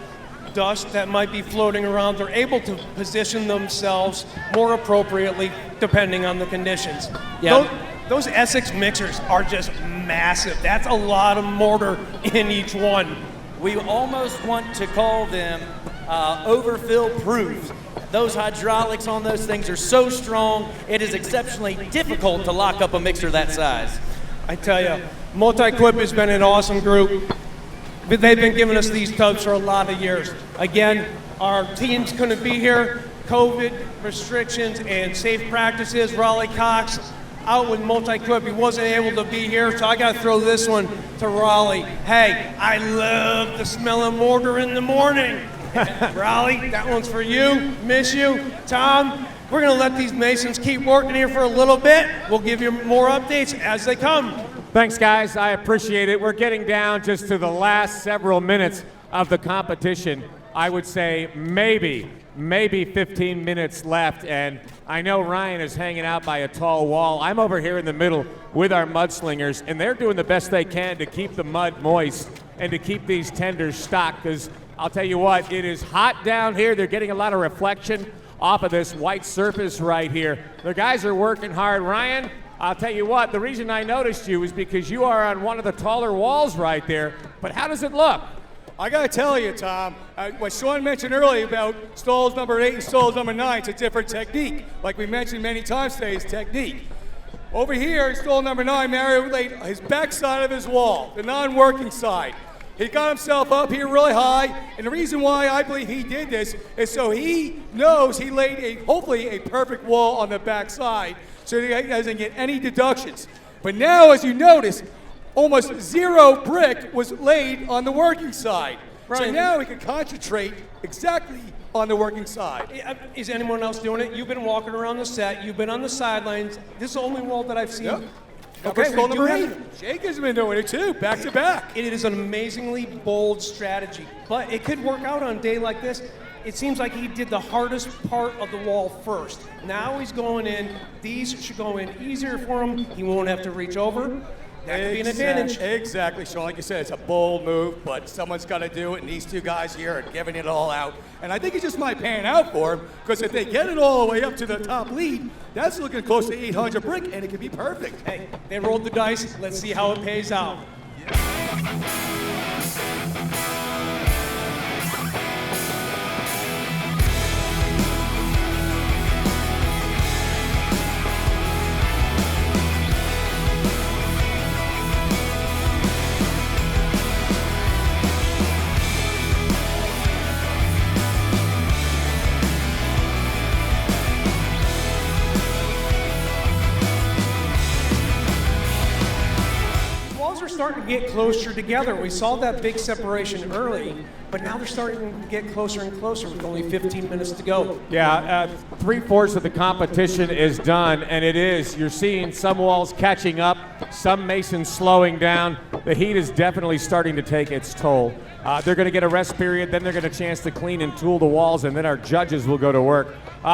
dust that might be floating around, they're able to position themselves more appropriately depending on the conditions. Yeah. Those Essex mixers are just massive. That's a lot of mortar in each one. We almost want to call them overfill proof. Those hydraulics on those things are so strong, it is exceptionally difficult to lock up a mixer that size. I tell you, Multi-Quip has been an awesome group. But they've been giving us these tubs for a lot of years. Again, our teams couldn't be here. COVID restrictions and safe practices. Raleigh Cox out with Multi-Quip. He wasn't able to be here, so I got to throw this one to Raleigh. Hey, I love the smell of mortar in the morning. Raleigh, that one's for you. Miss you. Tom, we're going to let these masons keep working here for a little bit. We'll give you more updates as they come. Thanks, guys. I appreciate it. We're getting down just to the last several minutes of the competition. I would say maybe 15 minutes left, and I know Ryan is hanging out by a tall wall. I'm over here in the middle with our mudslingers, and they're doing the best they can to keep the mud moist and to keep these tenders stocked, because I'll tell you what, it is hot down here. They're getting a lot of reflection off of this white surface right here. The guys are working hard. Ryan, I'll tell you what, the reason I noticed you is because you are on one of the taller walls right there, but how does it look? I got to tell you, Tom, what Sean mentioned earlier about stalls number 8 and stalls number 9, it's a different technique. Like we mentioned many times today, it's technique. Over here, in stall number 9, Mario laid his back side of his wall, the non-working side. He got himself up here really high, and the reason why I believe he did this is so he knows he laid hopefully a perfect wall on the back side, so he doesn't get any deductions. But now, as you notice, almost zero brick was laid on the working side. Right. So now we can concentrate exactly on the working side. Is anyone else doing it? You've been walking around the set, you've been on the sidelines. This is the only wall that I've seen. Yep. Okay, stall number 8. Jake has been doing it too, back to back. It is an amazingly bold strategy, but it could work out on a day like this. It seems like he did the hardest part of the wall first. Now he's going in. These should go in easier for him. He won't have to reach over. That could be an advantage. Exactly, Sean. Like you said, it's a bold move, but someone's got to do it, and these two guys here are giving it all out. And I think it just might pan out for him, because if they get it all the way up to the top lead, that's looking close to 800 brick, and it could be perfect. Hey, they rolled the dice. Let's see how it pays out. Starting to get closer together. We saw that big separation early, but now they're starting to get closer and closer with only 15 minutes to go. Yeah, 3/4 of the competition is done, and it is. You're seeing some walls catching up, some masons slowing down. The heat is definitely starting to take its toll. They're going to get a rest period, then they're going to get a chance to clean and tool the walls, and then our judges will go to work.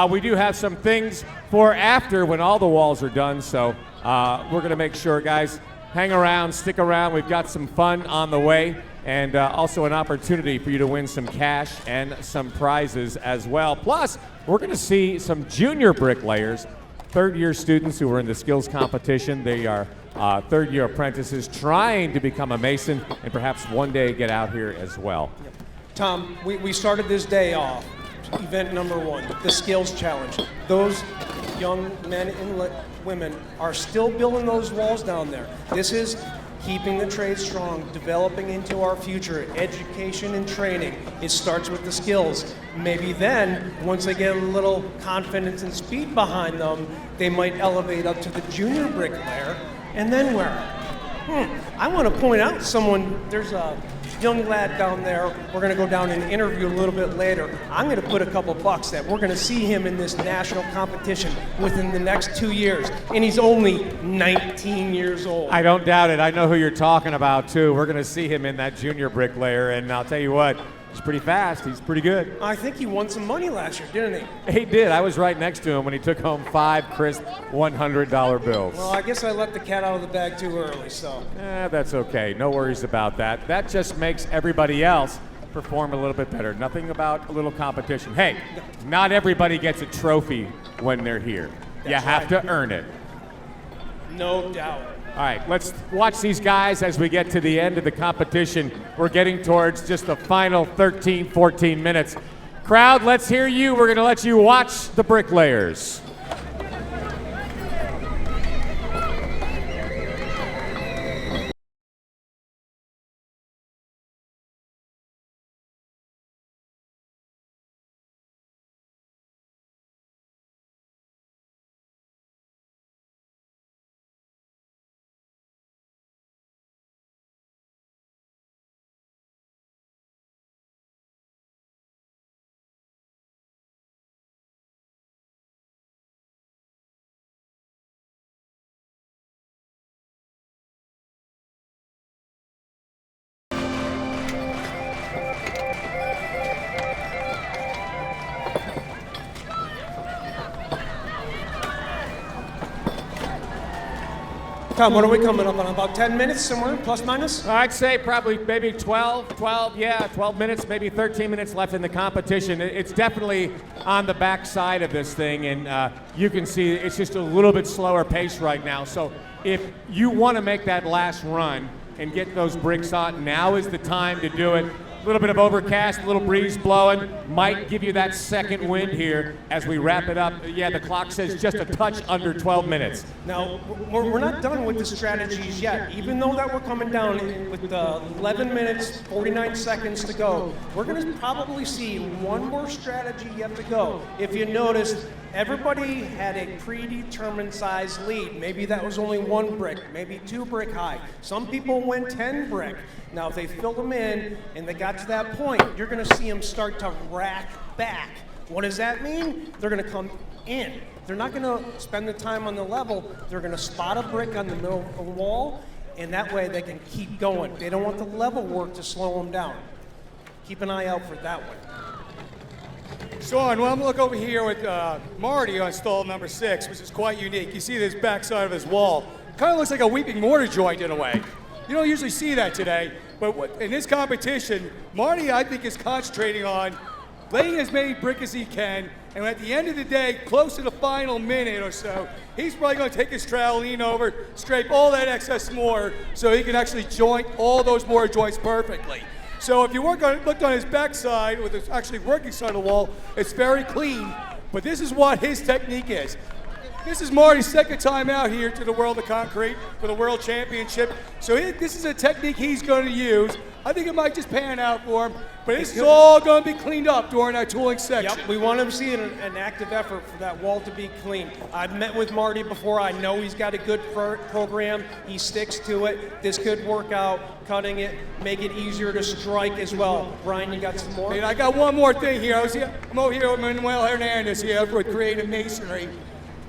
We do have some things for after when all the walls are done, so we're going to make sure, guys, hang around, stick around. We've got some fun on the way, and also an opportunity for you to win some cash and some prizes as well. Plus, we're going to see some junior bricklayers, third-year students who are in the skills competition. They are third-year apprentices trying to become a mason and perhaps one day get out here as well. Tom, we started this day off, event number 1, the skills challenge. Those young men and women are still building those walls down there. This is keeping the trade strong, developing into our future, education and training. It starts with the skills. Maybe then, once they get a little confidence and speed behind them, they might elevate up to the junior bricklayer, and then where? I want to point out someone, there's a young lad down there, we're going to go down and interview a little bit later. I'm going to put a couple bucks that we're going to see him in this national competition within the next 2 years. And he's only 19 years old. I don't doubt it. I know who you're talking about, too. We're going to see him in that junior bricklayer, and I'll tell you what, he's pretty fast. He's pretty good. I think he won some money last year, didn't he? He did. I was right next to him when he took home 5 crisp $100 bills. Well, I guess I let the cat out of the bag too early, so. That's okay. No worries about that. That just makes everybody else perform a little bit better. Nothing about a little competition. Hey, not everybody gets a trophy when they're here. You have to earn it. No doubt. All right, let's watch these guys as we get to the end of the competition. We're getting towards just the final 13, 14 minutes. Crowd, let's hear you. We're going to let you watch the bricklayers. Tom, what are we coming up on? About 10 minutes somewhere, plus minus? I'd say probably maybe 12 minutes, maybe 13 minutes left in the competition. It's definitely on the back side of this thing, and you can see it's just a little bit slower pace right now. So if you want to make that last run and get those bricks on, now is the time to do it. A little bit of overcast, a little breeze blowing, might give you that second wind here as we wrap it up. Yeah, the clock says just a touch under 12 minutes. Now, we're not done with the strategies yet. Even though that we're coming down with 11 minutes, 49 seconds to go, we're going to probably see one more strategy yet to go. If you noticed, everybody had a predetermined size lead. Maybe that was only 1 brick, maybe 2 brick high. Some people went 10 brick. Now, if they filled them in and they got to that point, you're going to see them start to rack back. What does that mean? They're going to come in. They're not going to spend the time on the level. They're going to spot a brick on the middle of the wall, and that way they can keep going. They don't want the level work to slow them down. Keep an eye out for that one. Sean, well, I'm going to look over here with Marty on stall number 6, which is quite unique. You see this backside of his wall. Kind of looks like a weeping mortar joint in a way. You don't usually see that today, but in this competition, Marty, I think, is concentrating on laying as many brick as he can, and at the end of the day, close to the final minute or so, he's probably going to take his trowel, lean over, scrape all that excess mortar so he can actually joint all those mortar joints perfectly. So if you looked on his backside, with his actually working side of the wall, it's very clean, but this is what his technique is. This is Marty's second time out here to the World of Concrete for the World Championship. So this is a technique he's going to use. I think it might just pan out for him, but this is all going to be cleaned up during our tooling section. Yep, we want to see an active effort for that wall to be clean. I've met with Marty before. I know he's got a good program. He sticks to it. This could work out, cutting it, make it easier to strike as well. Brian, you got some more? I got one more thing here. I'm over here with Manuel Hernandez here with Creative Masonry,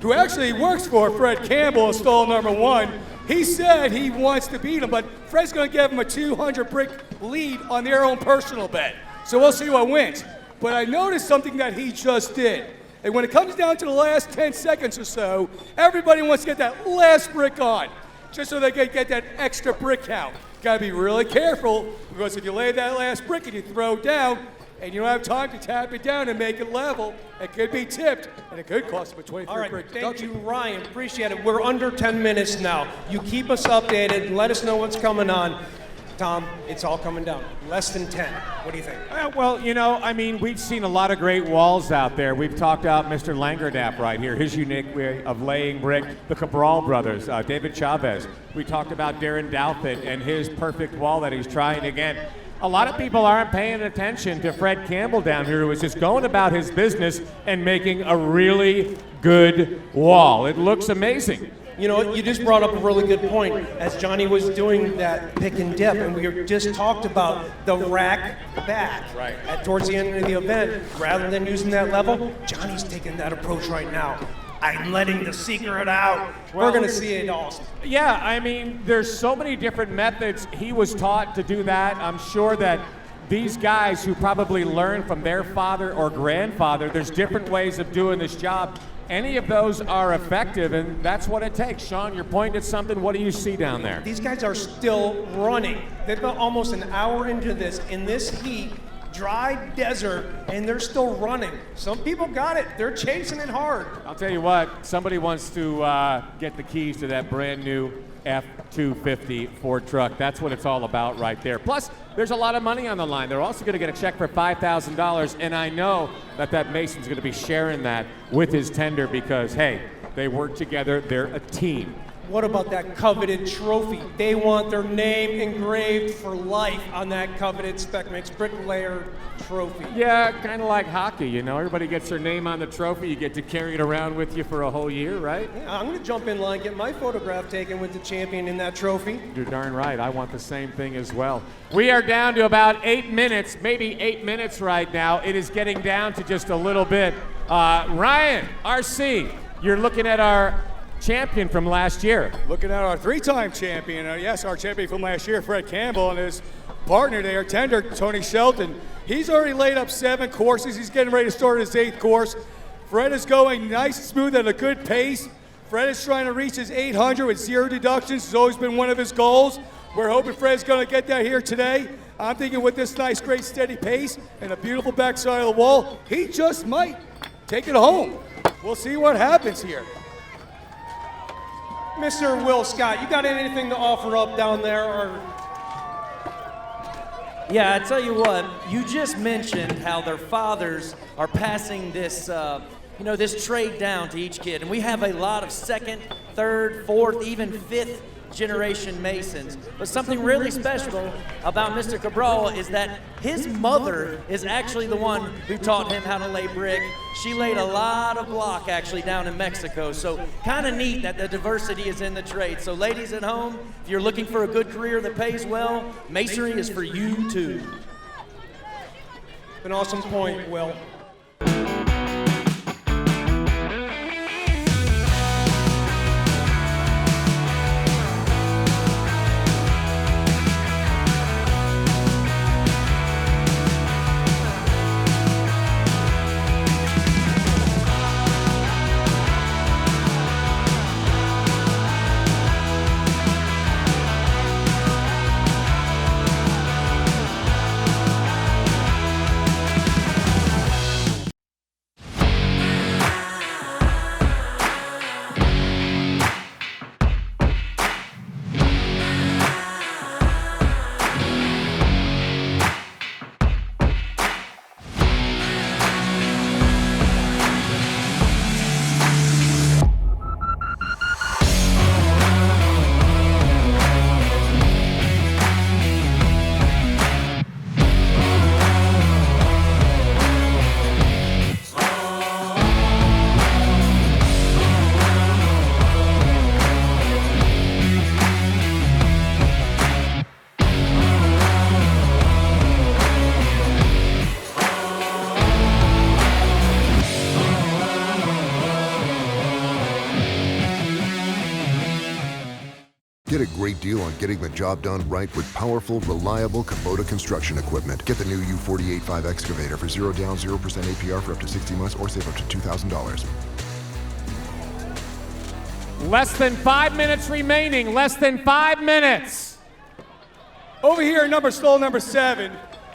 who actually works for Fred Campbell in stall number 1. He said he wants to beat him, but Fred's going to give him a 200 brick lead on their own personal bet. So we'll see what wins. But I noticed something that he just did. And when it comes down to the last 10 seconds or so, everybody wants to get that last brick on, just so they can get that extra brick count. Got to be really careful, because if you lay that last brick and you throw it down, and you don't have time to tap it down and make it level, it could be tipped, and it could cost him a 23 All right, brick thank deduction. you, Ryan. Appreciate it. We're under 10 minutes now. You keep us updated. Let us know what's coming on. Tom, it's all coming down. Less than 10. What do you think? Well, you know, I mean, we've seen a lot of great walls out there. We've talked about Mr. Langerdap right here, his unique way of laying brick. The Cabral brothers, David Chavez. We talked about Darren Douthit and his perfect wall that he's trying again. A lot of people aren't paying attention to Fred Campbell down here, who is just going about his business and making a really good wall. It looks amazing. You know, you just brought up a really good point. As Johnny was doing that pick and dip, and we just talked about the rack back towards the end of the event, rather than using that level, Johnny's taking that approach right now. I'm letting the secret out. We're going to see it all. Yeah, I mean, there's so many different methods. He was taught to do that. I'm sure that these guys who probably learned from their father or grandfather, there's different ways of doing this job. Any of those are effective, and that's what it takes. Sean, you're pointing at something. What do you see down there? These guys are still running. They've been almost an hour into this, in this heat, dry desert, and they're still running. Some people got it. They're chasing it hard. I'll tell you what, somebody wants to get the keys to that brand new F-250 Ford truck. That's what it's all about right there. Plus, there's a lot of money on the line. They're also going to get a check for $5,000, and I know that Mason's going to be sharing that with his tender because, hey, they work together. They're a team. What about that coveted trophy? They want their name engraved for life on that coveted SPEC MIX Bricklayer trophy. Yeah, kind of like hockey, you know. Everybody gets their name on the trophy. You get to carry it around with you for a whole year, right? Yeah, I'm going to jump in line, get my photograph taken with the champion in that trophy. You're darn right. I want the same thing as well. We are down to about 8 minutes, maybe 8 minutes right now. It is getting down to just a little bit. Ryan, RC, you're looking at our champion from last year. Looking at our three-time champion, yes, our champion from last year, Fred Campbell, and his partner there, tender, Tony Shelton. He's already laid up 7 courses. He's getting ready to start his 8th course. Fred is going nice and smooth at a good pace. Fred is trying to reach his 800 with 0 deductions. It's always been one of his goals. We're hoping Fred's going to get that here today. I'm thinking with this nice, great, steady pace and a beautiful backside of the wall, he just might take it home. We'll see what happens here. Mr. Will Scott, you got anything to offer up down there? Or? Yeah, I tell you what, you just mentioned how their fathers are passing this, this trade down to each kid. And we have a lot of 2nd, 3rd, 4th, even 5th generation Masons. But something really special about Mr. Cabral is that his mother is actually the one who taught him how to lay brick. She laid a lot of block actually down in Mexico. So kind of neat that the diversity is in the trade. So ladies at home, if you're looking for a good career that pays well, masonry is for you too. An awesome point, Will. Get a great deal on getting the job done right with powerful, reliable Kubota construction equipment. Get the new U48.5 excavator for 0 down, 0% APR for up to 60 months or save up to $2,000. Less than 5 minutes remaining. Less than 5 minutes. Over here, stall number 7,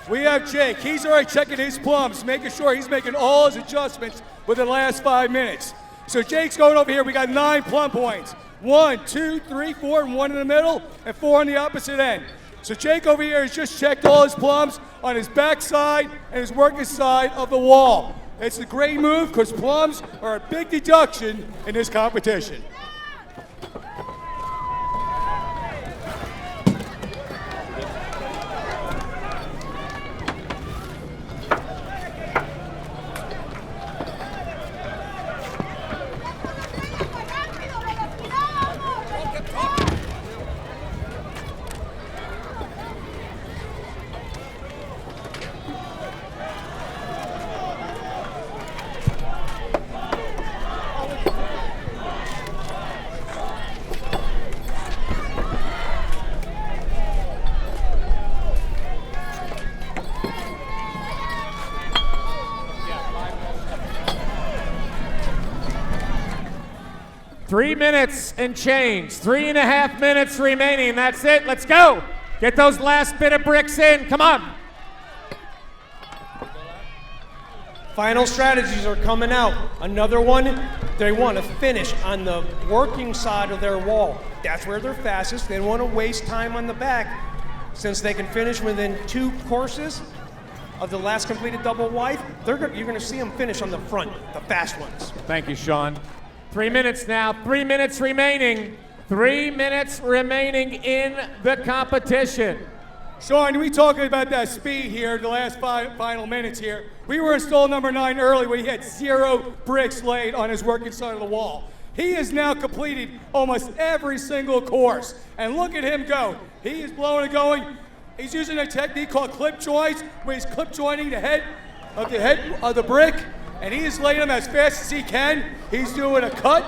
we have Jake. He's already checking his plums, making sure he's making all his adjustments within the last 5 minutes. So Jake's going over here. We got 9 plumb points. 1, 2, 3, 4, and 1 in the middle, and 4 on the opposite end. So Jake over here has just checked all his plums on his back side and his working side of the wall. It's a great move because plums are a big deduction in this competition. 3 minutes and change. 3.5 minutes remaining. That's it. Let's go. Get those last bit of bricks in. Come on. Final strategies are coming out. Another one, they want to finish on the working side of their wall. That's where they're fastest. They don't want to waste time on the back. Since they can finish within 2 courses of the last completed double wide, you're going to see them finish on the front, the fast ones. Thank you, Sean. 3 minutes now. 3 minutes remaining. 3 minutes remaining in the competition. Sean, we talking about that speed here, the last final minutes here. We were in stall number 9 early where he had 0 bricks laid on his working side of the wall. He has now completed almost every single course. And look at him go. He is blowing and going. He's using a technique called clip joints, where he's clip jointing the head of the brick, and he is laying them as fast as he can. He's doing a cut,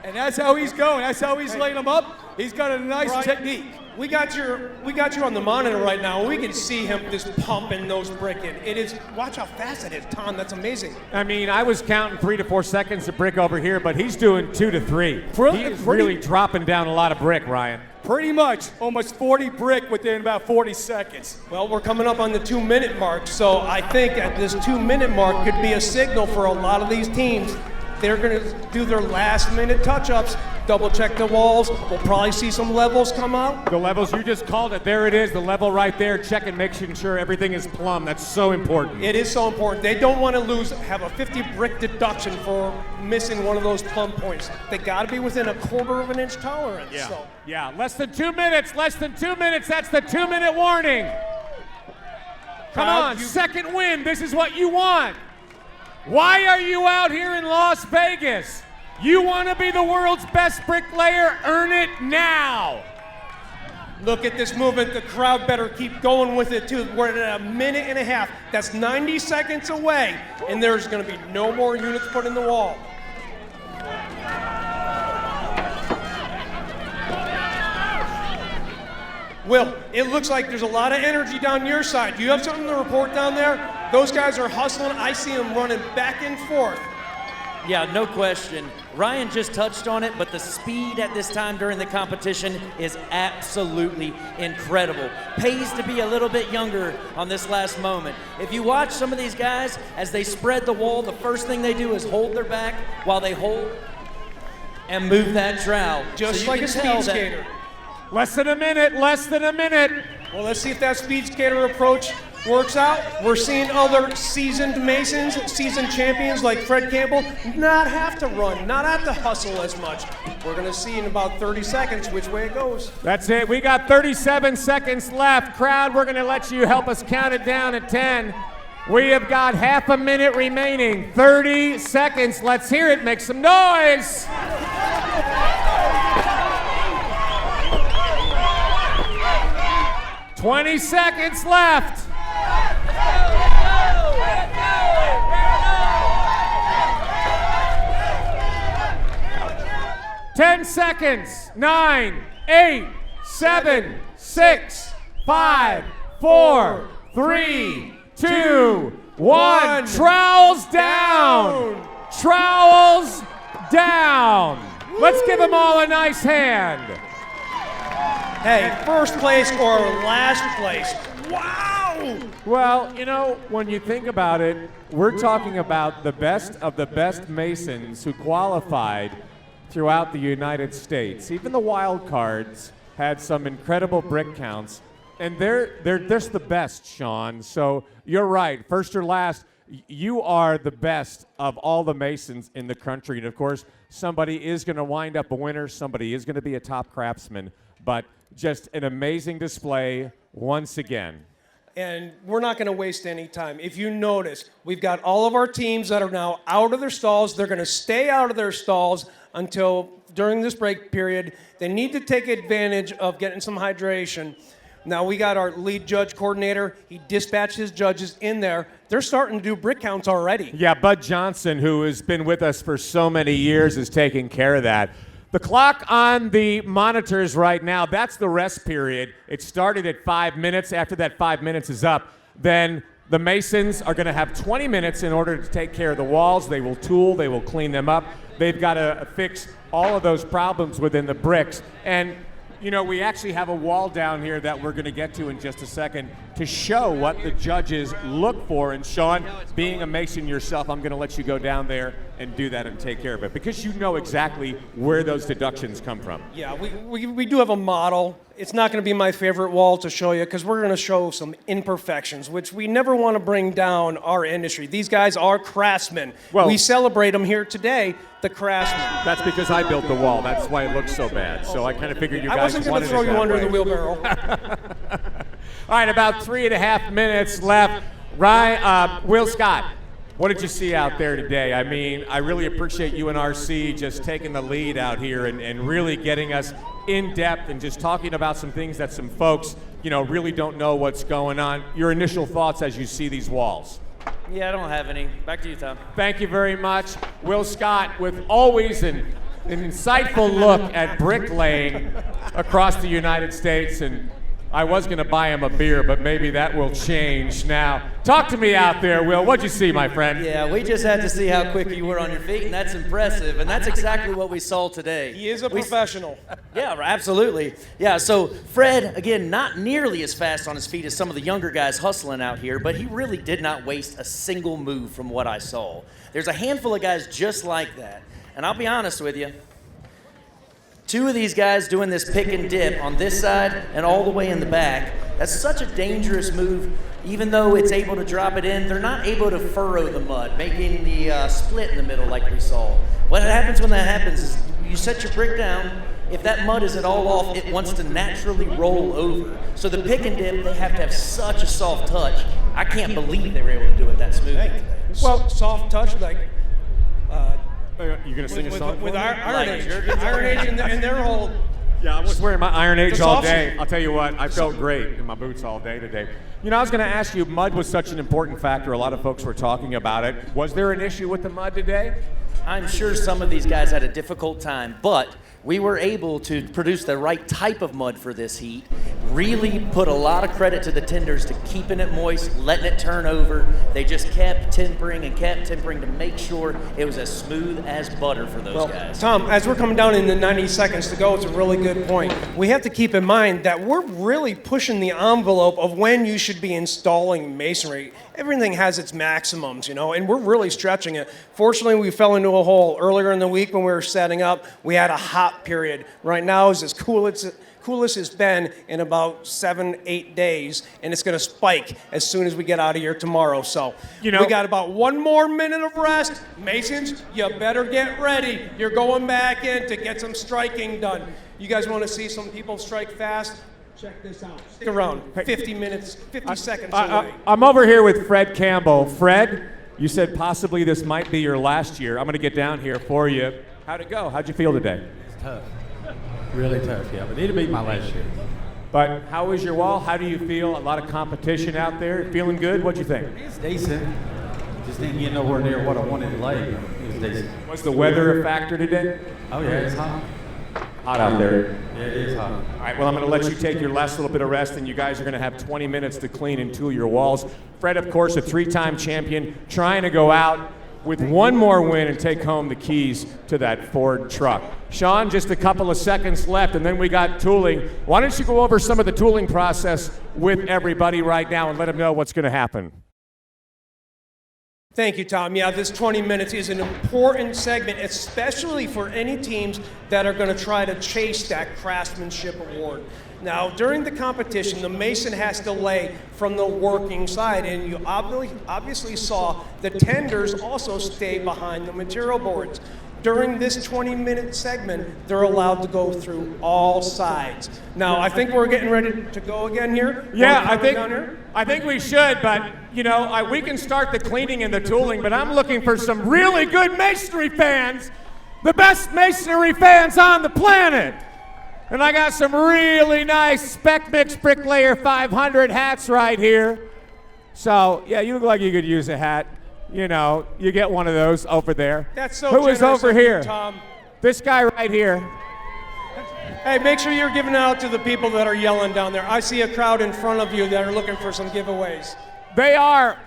and that's how he's going. That's how he's laying them up. He's got a nice technique. We got you on the monitor right now. We can see him just pumping those brick in. It is, watch how fast it is, Tom. That's amazing. I mean, I was counting 3 to 4 seconds of brick over here, but he's doing 2 to 3. He is really dropping down a lot of brick, Ryan. Pretty much, almost 40 brick within about 40 seconds. Well, we're coming up on the 2-minute mark, so I think at this 2-minute mark could be a signal for a lot of these teams. They're going to do their last-minute touch-ups, double-check the walls. We'll probably see some levels come out. The levels, you just called it. There it is, the level right there. Check and making sure everything is plumb. That's so important. It is so important. They don't want to have a 50 brick deduction for missing one of those plumb points. They got to be within 1/4 of an inch tolerance. Yeah. So. Yeah, less than 2 minutes. Less than 2 minutes. That's the 2-minute warning. Come on, second win. This is what you want. Why are you out here in Las Vegas? You want to be the world's best bricklayer? Earn it now. Look at this movement. The crowd better keep going with it, too. We're at 1.5 minutes. That's 90 seconds away, and there's going to be no more units put in the wall. Will, it looks like there's a lot of energy down your side. Do you have something to report down there? Those guys are hustling. I see them running back and forth. Yeah, no question. Ryan just touched on it, but the speed at this time during the competition is absolutely incredible. Pays to be a little bit younger on this last moment. If you watch some of these guys, as they spread the wall, the first thing they do is hold their back while they hold and move that trowel. Just like a speed skater. Less than a minute, less than a minute. Well, let's see if that speed skater approach works out. We're seeing other seasoned Masons, seasoned champions like Fred Campbell, not have to run, not have to hustle as much. We're going to see in about 30 seconds which way it goes. That's it. We got 37 seconds left. Crowd, we're going to let you help us count it down at 10. We have got 1/2 minute remaining. 30 seconds. Let's hear it. Make some noise. $20 seconds left. 10 seconds. 9, 8, 7, 6, 5, 4, 3, 2, 1. Trowels down. Trowels down. Let's give them all a nice hand. Hey, first place or last place. Wow! Well, you know, when you think about it, we're talking about the best of the best Masons who qualified throughout the United States. Even the wild cards had some incredible brick counts, and they're just the best, Sean. So you're right, first or last, you are the best of all the Masons in the country. And of course, somebody is going to wind up a winner, somebody is going to be a top craftsman, but just an amazing display once again. And we're not going to waste any time. If you notice, we've got all of our teams that are now out of their stalls. They're going to stay out of their stalls until during this break period. They need to take advantage of getting some hydration. Now we got our lead judge coordinator. He dispatched his judges in there. They're starting to do brick counts already. Yeah, Bud Johnson, who has been with us for so many years, is taking care of that. The clock on the monitors right now, that's the rest period. It started at 5 minutes. After that 5 minutes is up, then The masons are going to have 20 minutes in order to take care of the walls. They will tool, they will clean them up. They've got to fix all of those problems within the bricks. And you know, we actually have a wall down here that we're going to get to in just a second to show what the judges look for. And Sean, being a mason yourself, I'm going to let you go down there and do that and take care of it because you know exactly where those deductions come from. Yeah, we do have a model. It's not going to be my favorite wall to show you because we're going to show some imperfections, which we never want to bring down our industry. These guys are craftsmen. Well, we celebrate them here today, the craftsmen. That's because I built the wall. That's why it looks so bad. So I kind of figured you guys I wasn't going to throw you under the wheelbarrow. All right, about 3.5 minutes left. Will Scott, what did you see out there today? I mean, I really appreciate you and RC just taking the lead out here and really getting us in depth and just talking about some things that some folks, you know, really don't know what's going on. Your initial thoughts as you see these walls. Yeah, I don't have any. Back to you, Tom. Thank you very much. Will Scott with always an insightful look at bricklaying across the United States. And I was going to buy him a beer, but maybe that will change now. Talk to me out there, Will. What'd you see, my friend? Yeah, we just had to see how quick you were on your feet, and that's impressive. And that's exactly what we saw today. He is a professional. Yeah, absolutely. Yeah, so Fred, again, not nearly as fast on his feet as some of the younger guys hustling out here, but he really did not waste a single move from what I saw. There's a handful of guys just like that. And I'll be honest with you, two of these guys doing this pick and dip on this side and all the way in the back, that's such a dangerous move. Even though it's able to drop it in, they're not able to furrow the mud, making the split in the middle like we saw. What happens when that happens is you set your brick down. If that mud is at all off, it wants to naturally roll over. So the pick and dip, they have to have such a soft touch. I can't believe they were able to do it that smooth. Well, soft touch, like You're going to sing a song? With Iron Age. Iron Age and their whole... Yeah, I was wearing my Iron Age all day. I'll tell you what, I felt great in my boots all day today. You know, I was going to ask you, mud was such an important factor. A lot of folks were talking about it. Was there an issue with the mud today? I'm sure some of these guys had a difficult time, but we were able to produce the right type of mud for this heat. Really put a lot of credit to the tenders to keeping it moist, letting it turn over. They just kept tempering to make sure it was as smooth as butter for those guys. Tom, as we're coming down in the 90 seconds to go, it's a really good point. We have to keep in mind that we're really pushing the envelope of when you should be installing masonry. Everything has its maximums, you know, and we're really stretching it. Fortunately, we fell into a hole earlier in the week when we were setting up. We had a hot period. Right now is as cool as it's been in about 7-8 days, and it's going to spike as soon as we get out of here tomorrow. So, you know, we got about 1 more minute of rest. Masons, you better get ready. You're going back in to get some striking done. You guys want to see some people strike fast? Check this out. Stick around. 50 minutes, 50 seconds away. I'm over here with Fred Campbell. Fred, you said possibly this might be your last year. I'm going to get down here for you. How'd it go? How'd you feel today? It's tough. Really tough, yeah. But it'll be my last year. But how was your wall? How do you feel? A lot of competition out there. Feeling good? What'd you think? It's decent. Just didn't get nowhere near what I wanted to lay. It was decent. Was the weather a factor today? Oh, yeah, it's hot. Hot out there. Yeah, it is hot. All right, well, I'm going to let you take your last little bit of rest, and you guys are going to have 20 minutes to clean and tool your walls. Fred, of course, a 3-time champion, trying to go out with one more win and take home the keys to that Ford truck. Sean, just a couple of seconds left, and then we got tooling. Why don't you go over some of the tooling process with everybody right now and let them know what's going to happen? Thank you, Tom. Yeah, this 20 minutes is an important segment, especially for any teams that are going to try to chase that craftsmanship award. Now, during the competition, the mason has to lay from the working side, and you obviously saw the tenders also stay behind the material boards. During this 20-minute segment, they're allowed to go through all sides. Now, I think we're getting ready to go again here. Yeah, I think we should, but, you know, we can start the cleaning and the tooling, but I'm looking for some really good masonry fans, the best masonry fans on the planet. And I got some really nice SPEC MIX BRICKLAYER 500 hats right here. So, yeah, you look like you could use a hat. You know, you get one of those over there. That's so Who is over here? Tom. This guy right here. Hey, make sure you're giving out to the people that are yelling down there. I see a crowd in front of you that are looking for some giveaways. They are.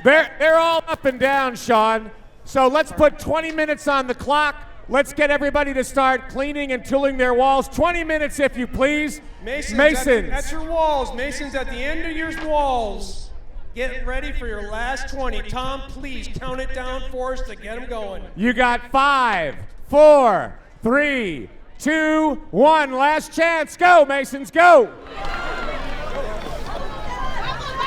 They're all up and down, Sean. So let's put 20 minutes on the clock. Let's get everybody to start cleaning and tooling their walls. 20 minutes, if you please. Masons. That's your walls. Masons, at the end of your walls, get ready for your last 20. Tom, please count it down for us to get them going. You got 5, 4, 3, 2, 1. Last chance. Go, Masons, go.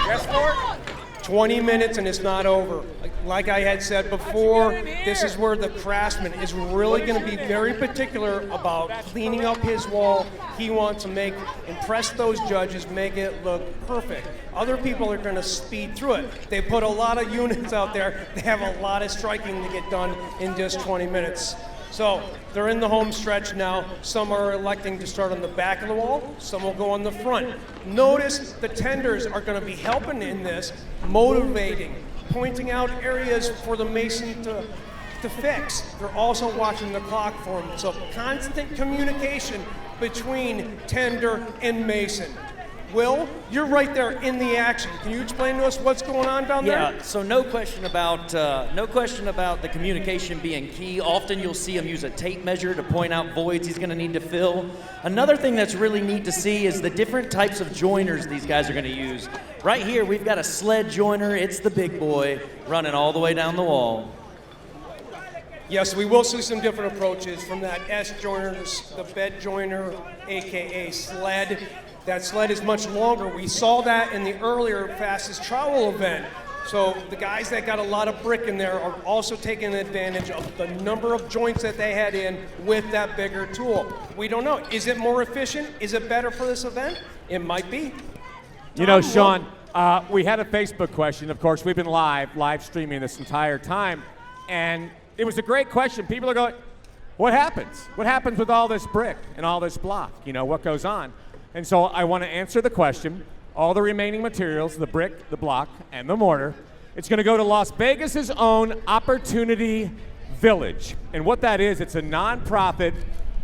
Yes, Lord? 20 minutes and it's not over. Like I had said before, this is where the craftsman is really going to be very particular about cleaning up his wall. He wants to impress those judges, make it look perfect. Other people are going to speed through it. They put a lot of units out there. They have a lot of striking to get done in just 20 minutes. So they're in the home stretch now. Some are electing to start on the back of the wall. Some will go on the front. Notice the tenders are going to be helping in this, motivating, pointing out areas for the mason to fix. They're also watching the clock for them. So constant communication between tender and mason. Will, you're right there in the action. Can you explain to us what's going on down there? Yeah, so no question about the communication being key. Often you'll see him use a tape measure to point out voids he's going to need to fill. Another thing that's really neat to see is the different types of joiners these guys are going to use. Right here, we've got a sled joiner. It's the big boy running all the way down the wall. Yes, we will see some different approaches from that S joiner, the bed joiner, AKA sled. That sled is much longer. We saw that in the earlier fastest trowel event. So the guys that got a lot of brick in there are also taking advantage of the number of joints that they had in with that bigger tool. We don't know. Is it more efficient? Is it better for this event? It might be. You know, Sean, we had a Facebook question. Of course, we've been live streaming this entire time. And it was a great question. People are going, what happens? What happens with all this brick and all this block? You know, what goes on? And so I want to answer the question. All the remaining materials, the brick, the block, and the mortar, it's going to go to Las Vegas's own Opportunity Village. And what that is, it's a nonprofit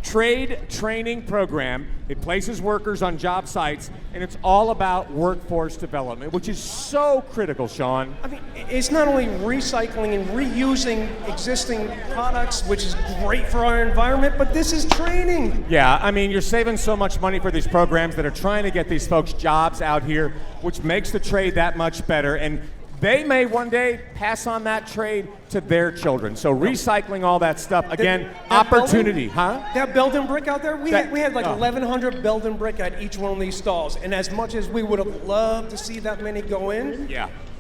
trade training program. It places workers on job sites, and it's all about workforce development, which is so critical, Sean. I mean, it's not only recycling and reusing existing products, which is great for our environment, but this is training. Yeah, I mean, you're saving so much money for these programs that are trying to get these folks jobs out here, which makes the trade that much better. And they may one day pass on that trade to their children. So recycling all that stuff, again, opportunity, huh? That Belden brick out there, we had like 1,100 Belden brick at each one of these stalls. And as much as we would have loved to see that many go in,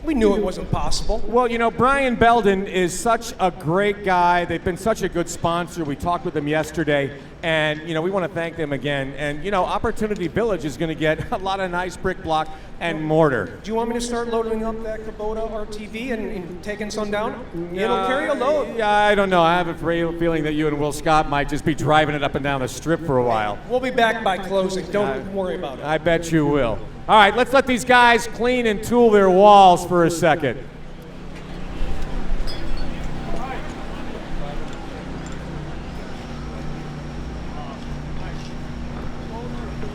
we knew it wasn't possible. Well, you know, Brian Belden is such a great guy. They've been such a good sponsor. We talked with them yesterday, and, you know, we want to thank them again. And, you know, Opportunity Village is going to get a lot of nice brick block and mortar. Do you want me to start loading up that Kubota RTV and taking some down? It'll carry a load. Yeah, I don't know. I have a feeling that you and Will Scott might just be driving it up and down the strip for a while. We'll be back by closing. Don't worry about it. I bet you will. All right, let's let these guys clean and tool their walls for a second.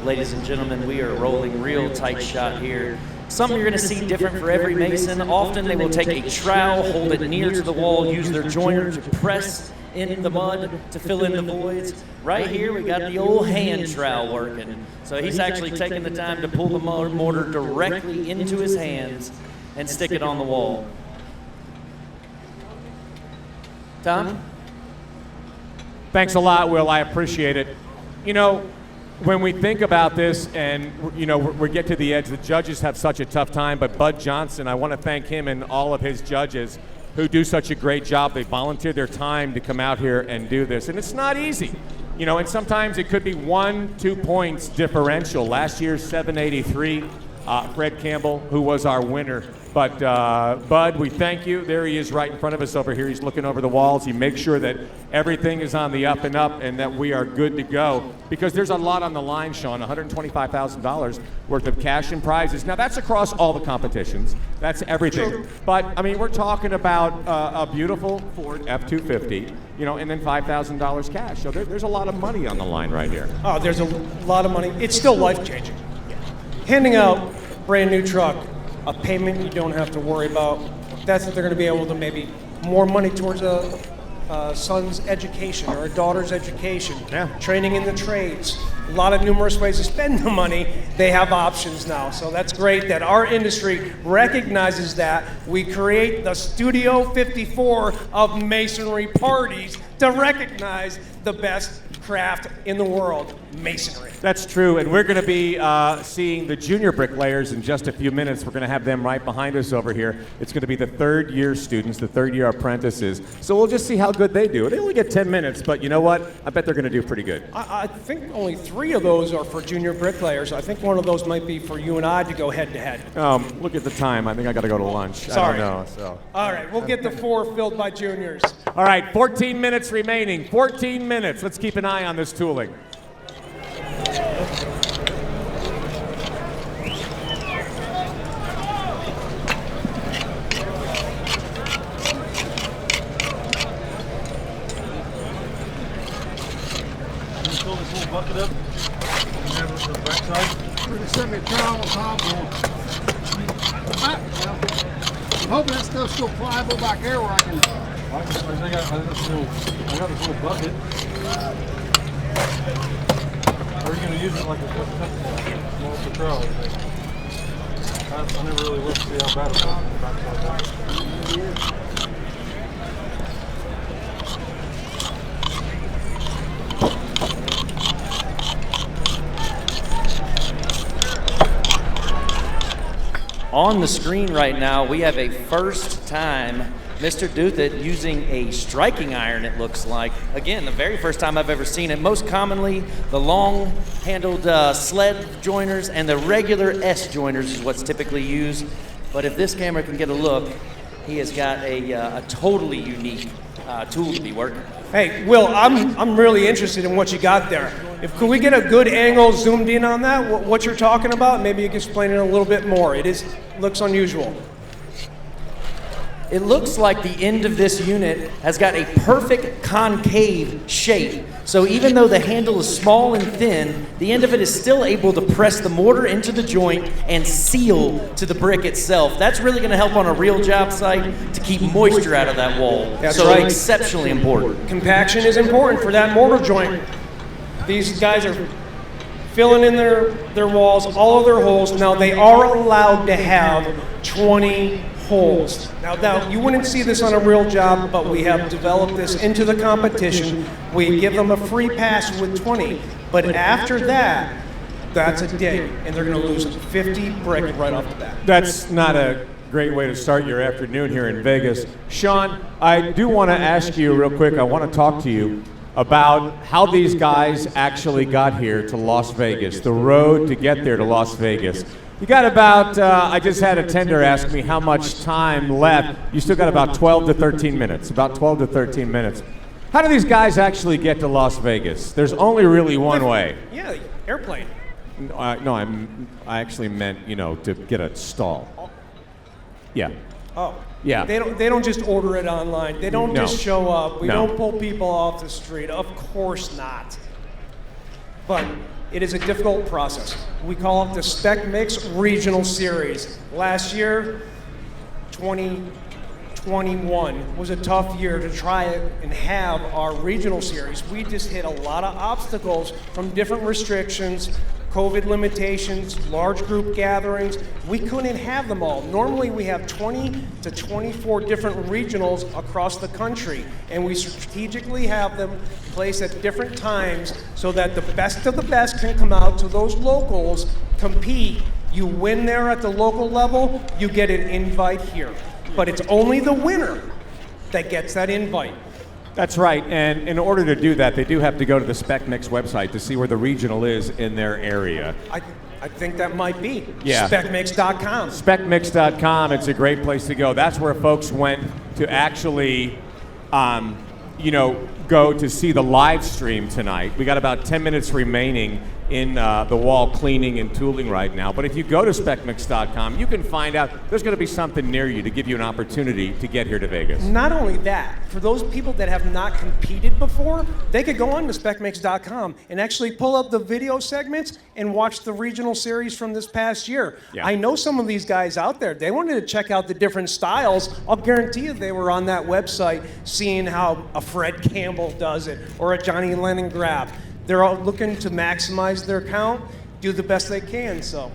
Ladies and gentlemen, we are rolling real tight shot here. Something you're going to see different for every mason. Often they will take a trowel, hold it near to the wall, use their joiner to press in the mud to fill in the voids. Right here, we got the old hand trowel working. So he's actually taking the time to pull the mortar directly into his hands and stick it on the wall. Tom? Thanks a lot, Will. I appreciate it. You know, when we think about this and, you know, we get to the edge, the judges have such a tough time, but Bud Johnson, I want to thank him and all of his judges who do such a great job. They volunteer their time to come out here and do this, and it's not easy. You know, and sometimes it could be 1-2 points differential. Last year's 783, Fred Campbell, who was our winner. But Bud, we thank you. There he is right in front of us over here. He's looking over the walls. He makes sure that everything is on the up and up and that we are good to go. Because there's a lot on the line, Sean, $125,000 worth of cash and prizes. Now, that's across all the competitions. That's everything. True. But, I mean, we're talking about a beautiful Ford F-250, you know, and then $5,000 cash. So there's a lot of money on the line right here. Oh, there's a lot of money. It's still life-changing. Handing out a brand new truck a payment you don't have to worry about. That's what they're going to be able to maybe more money towards a son's education or a daughter's education, training in the trades. A lot of numerous ways to spend the money. They have options now. So that's great that our industry recognizes that. We create the Studio 54 of masonry parties to recognize the best craft in the world, masonry. That's true, and we're going to be seeing the junior bricklayers in just a few minutes. We're going to have them right behind us over here. It's going to be the third-year students, the third-year apprentices. So we'll just see how good they do. They only get 10 minutes, but you know what? I bet they're going to do pretty good. I think only 3 of those are for junior bricklayers. I think one of those might be for you and I to go head-to-head. Look at the time. I think I got to go to lunch. Sorry. I don't know. So. All right, we'll get the 4 filled by juniors. All right, 14 minutes remaining. 14 minutes. Let's keep an eye on this tooling. Fill this little bucket up and have it to the backside. We're going to send me a trowel on top going. I'm hoping that stuff's still pliable back there where I can. I got this little bucket. Or are you going to use it like a trowel? I never really looked to see how bad it was on the backside. On the screen right now, we have a first time Mr. Duthit using a striking iron, it looks like. Again, the very first time I've ever seen it. Most commonly, the long-handled sled joiners and the regular S joiners is what's typically used. But if this camera can get a look, he has got a totally unique tool to be working. Hey, Will, I'm really interested in what you got there. Could we get a good angle zoomed in on that, what you're talking about? Maybe you can explain it a little bit more. Looks unusual. It looks like the end of this unit has got a perfect concave shape. So even though the handle is small and thin, the end of it is still able to press the mortar into the joint and seal to the brick itself. That's really going to help on a real job site to keep moisture out of that wall. That's so right. Exceptionally important. Compaction is important for that mortar joint. These guys are filling in their walls, all of their holes. Now they are allowed to have 20 holes. Now you wouldn't see this on a real job, but we have developed this into the competition. We give them a free pass with 20, but after that, that's a dig, and they're going to lose 50 brick right off the bat. That's not a great way to start your afternoon here in Vegas. Sean, I do want to ask you real quick, I want to talk to you about how these guys actually got here to Las Vegas, the road to get there to Las Vegas. You got about, I just had a tender ask me how much time left. You still got about 12 to 13 minutes, about 12 to 13 minutes. How do these guys actually get to Las Vegas? There's only really one way. Yeah, airplane. No, I actually meant, to get a stall. Yeah. Oh. Yeah. They don't just order it online. They don't just show up. We No. don't pull people off the street. Of course not. But it is a difficult process. We call it the SPEC MIX Regional Series. Last year, 2021 was a tough year to try it and have our regional series. We just hit a lot of obstacles from different restrictions, COVID limitations, large group gatherings. We couldn't have them all. Normally we have 20 to 24 different regionals across the country, and we strategically have them placed at different times so that the best of the best can come out to those locals, compete. You win there at the local level, you get an invite here. But it's only the winner that gets that invite. That's right, and in order to do that, they do have to go to the SPEC MIX website to see where the regional is in their area. I think that might be. Yeah. SPECMix.com. SPECMix.com, it's a great place to go. That's where folks went to actually, go to see the live stream tonight. We got about 10 minutes remaining in the wall cleaning and tooling right now. But if you go to specmix.com, you can find out there's going to be something near you to give you an opportunity to get here to Vegas. Not only that, for those people that have not competed before, they could go on to specmix.com and actually pull up the video segments and watch the regional series from this past year. Yeah. I know some of these guys out there, they wanted to check out the different styles. I'll guarantee you they were on that website seeing how a Fred Campbell does it or a Johnny Leningrad. They're all looking to maximize their count, do the best they can, so.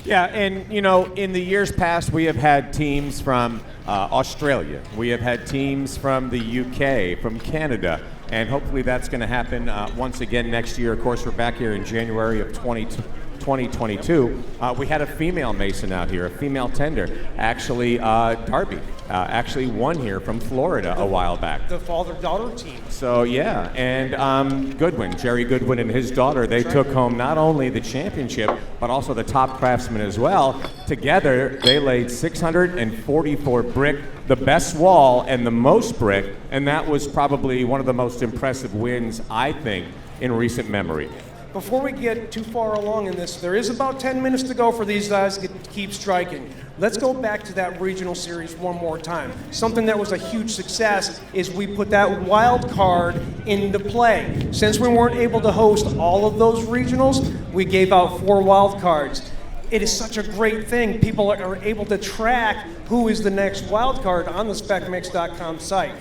Yeah, and you know, in the years past, we have had teams from Australia. We have had teams from the UK, from Canada, and hopefully that's going to happen once again next year. Of course, we're back here in January of 2022. We had a female mason out here, a female tender. Actually, Darby actually won here from Florida a while back. The father-daughter team. So yeah, and Goodwin, Jerry Goodwin and his daughter, they took home not only the championship, but also the top craftsman as well. Together, they laid 644 brick, the best wall and the most brick, and that was probably one of the most impressive wins, I think, in recent memory. Before we get too far along in this, there is about 10 minutes to go for these guys to keep striking. Let's go back to that regional series one more time. Something that was a huge success is we put that wild card into play. Since we weren't able to host all of those regionals, we gave out 4 wild cards. It is such a great thing. People are able to track who is the next wild card on the specmix.com site.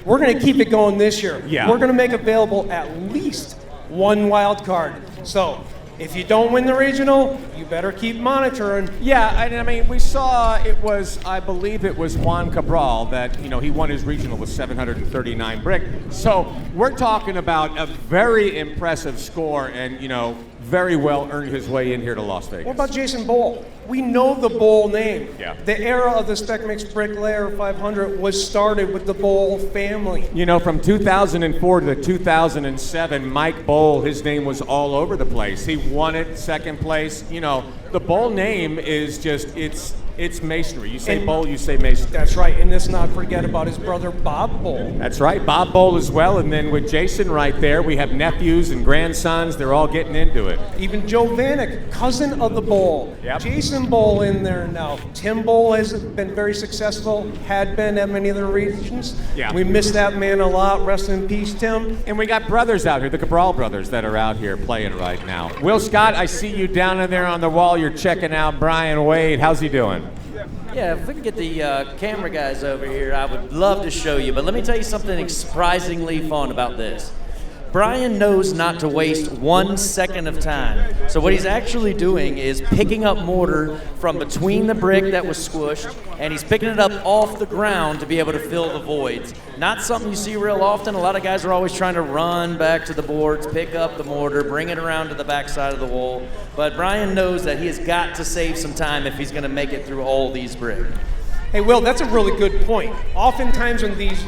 We're going to keep it going this year. Yeah. We're going to make available at least 1 wild card. So if you don't win the regional, you better keep monitoring. Yeah, and I mean, we saw it was, I believe it was Juan Cabral that, you know, he won his regional with 739 brick. So we're talking about a very impressive score and, you know, very well earned his way in here to Las Vegas. What about Jason Bowl? We know the Bowl name. Yeah. The era of the SPEC MIX Bricklayer 500 was started with the Bowl family. You know, from 2004 to 2007, Mike Bowl, his name was all over the place. He won it, second place. You know, the Bowl name is just, it's masonry. You say Bowl, you say masonry. That's right, and let's not forget about his brother Bob Bowl. That's right, Bob Bowl as well. And then with Jason right there, we have nephews and grandsons. They're all getting into it. Even Joe Vanek, cousin of the Bowl. Yep. Jason Bowl in there now. Tim Bowl has been very successful, had been at many of the regions. Yeah. We miss that man a lot. Rest in peace, Tim. And we got brothers out here, the Cabral brothers that are out here playing right now. Will Scott, I see you down in there on the wall. You're checking out Brian Wade. How's he doing? Yeah, if we can get the camera guys over here, I would love to show you. But let me tell you something surprisingly fun about this. Brian knows not to waste 1 second of time. So what he's actually doing is picking up mortar from between the brick that was squished, and he's picking it up off the ground to be able to fill the voids. Not something you see real often. A lot of guys are always trying to run back to the boards, pick up the mortar, bring it around to the back side of the wall. But Brian knows that he has got to save some time if he's going to make it through all these bricks. Hey, Will, that's a really good point. Oftentimes when these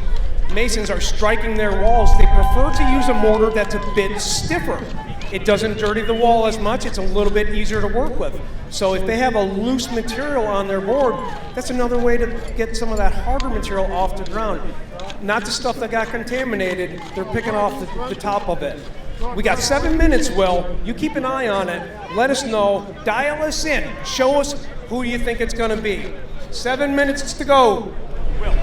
masons are striking their walls, they prefer to use a mortar that's a bit stiffer. It doesn't dirty the wall as much. It's a little bit easier to work with. So if they have a loose material on their board, that's another way to get some of that harder material off the ground. Not the stuff that got contaminated. They're picking off the top of it. We got 7 minutes, Will. You keep an eye on it. Let us know. Dial us in. Show us who you think it's going to be. 7 minutes to go. Will.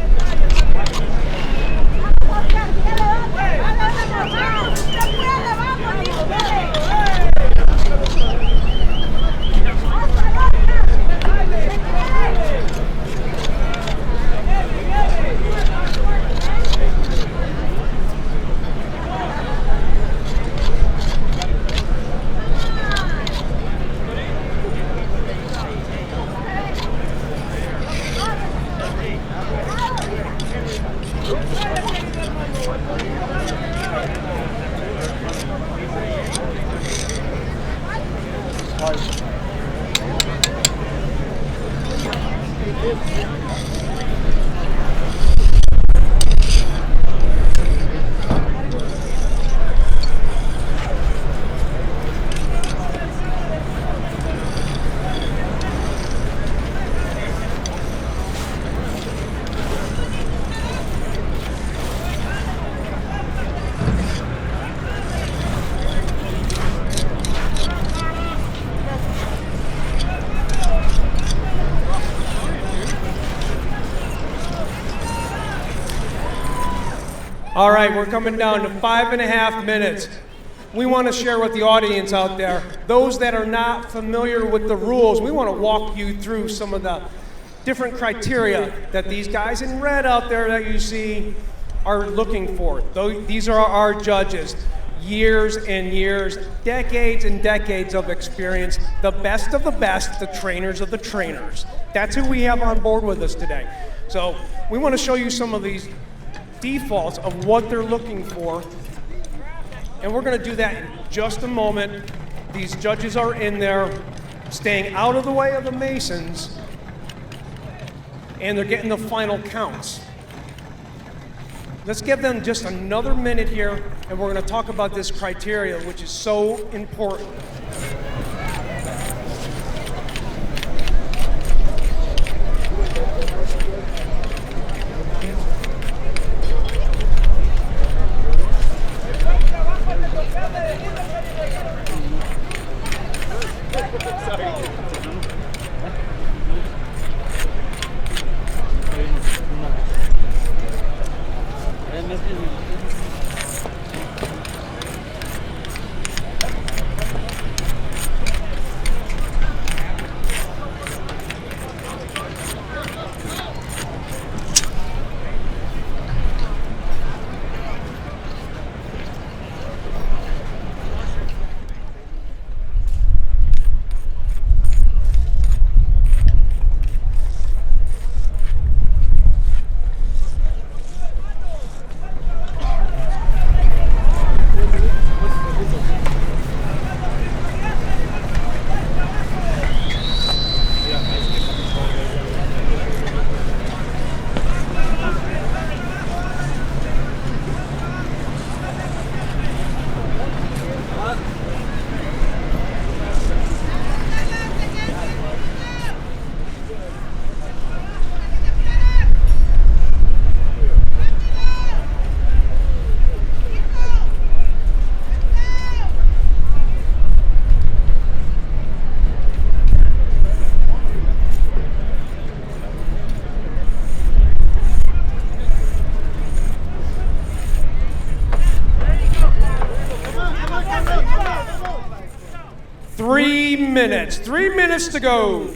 All right, we're coming down to 5.5 minutes. We want to share with the audience out there, those that are not familiar with the rules, we want to walk you through some of the different criteria that these guys in red out there that you see are looking for. These are our judges. Years and years, decades and decades of experience, the best of the best, the trainers of the trainers. That's who we have on board with us today. So we want to show you some of these defaults of what they're looking for. And we're going to do that in just a moment. These judges are in there, staying out of the way of the Masons, and they're getting the final counts. Let's give them just another minute here, and we're going to talk about this criteria, which is so important. Three minutes to go.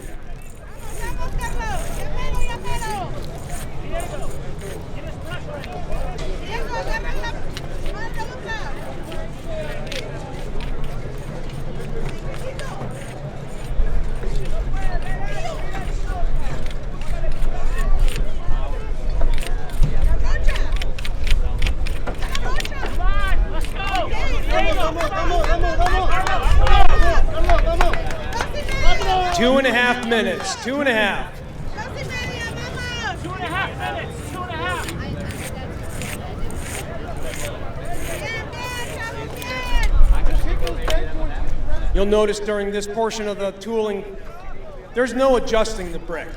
Two and a half minutes. 2.5 minutes. 2.5 minutes. You'll notice during this portion of the tooling, there's no adjusting the brick.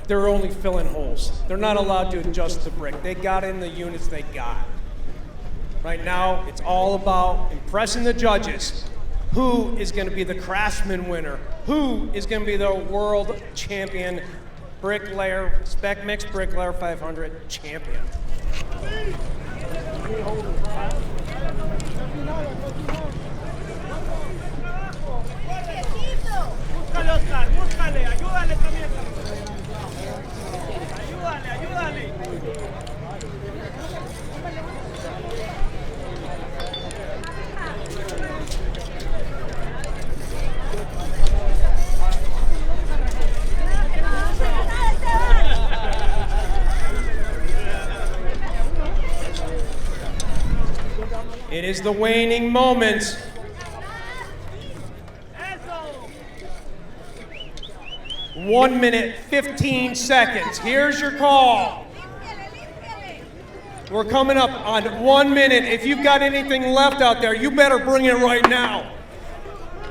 They're only filling holes. They're not allowed to adjust the brick. They got in the units they got. Right now, it's all about impressing the judges. Who is going to be the Craftsman winner? Who is going to be the world champion bricklayer, SPEC MIX BRICKLAYER 500 champion? It is the waning moments. One minute, 15 seconds. Here's your call. We're coming up on 1 minute. If you've got anything left out there, you better bring it right now.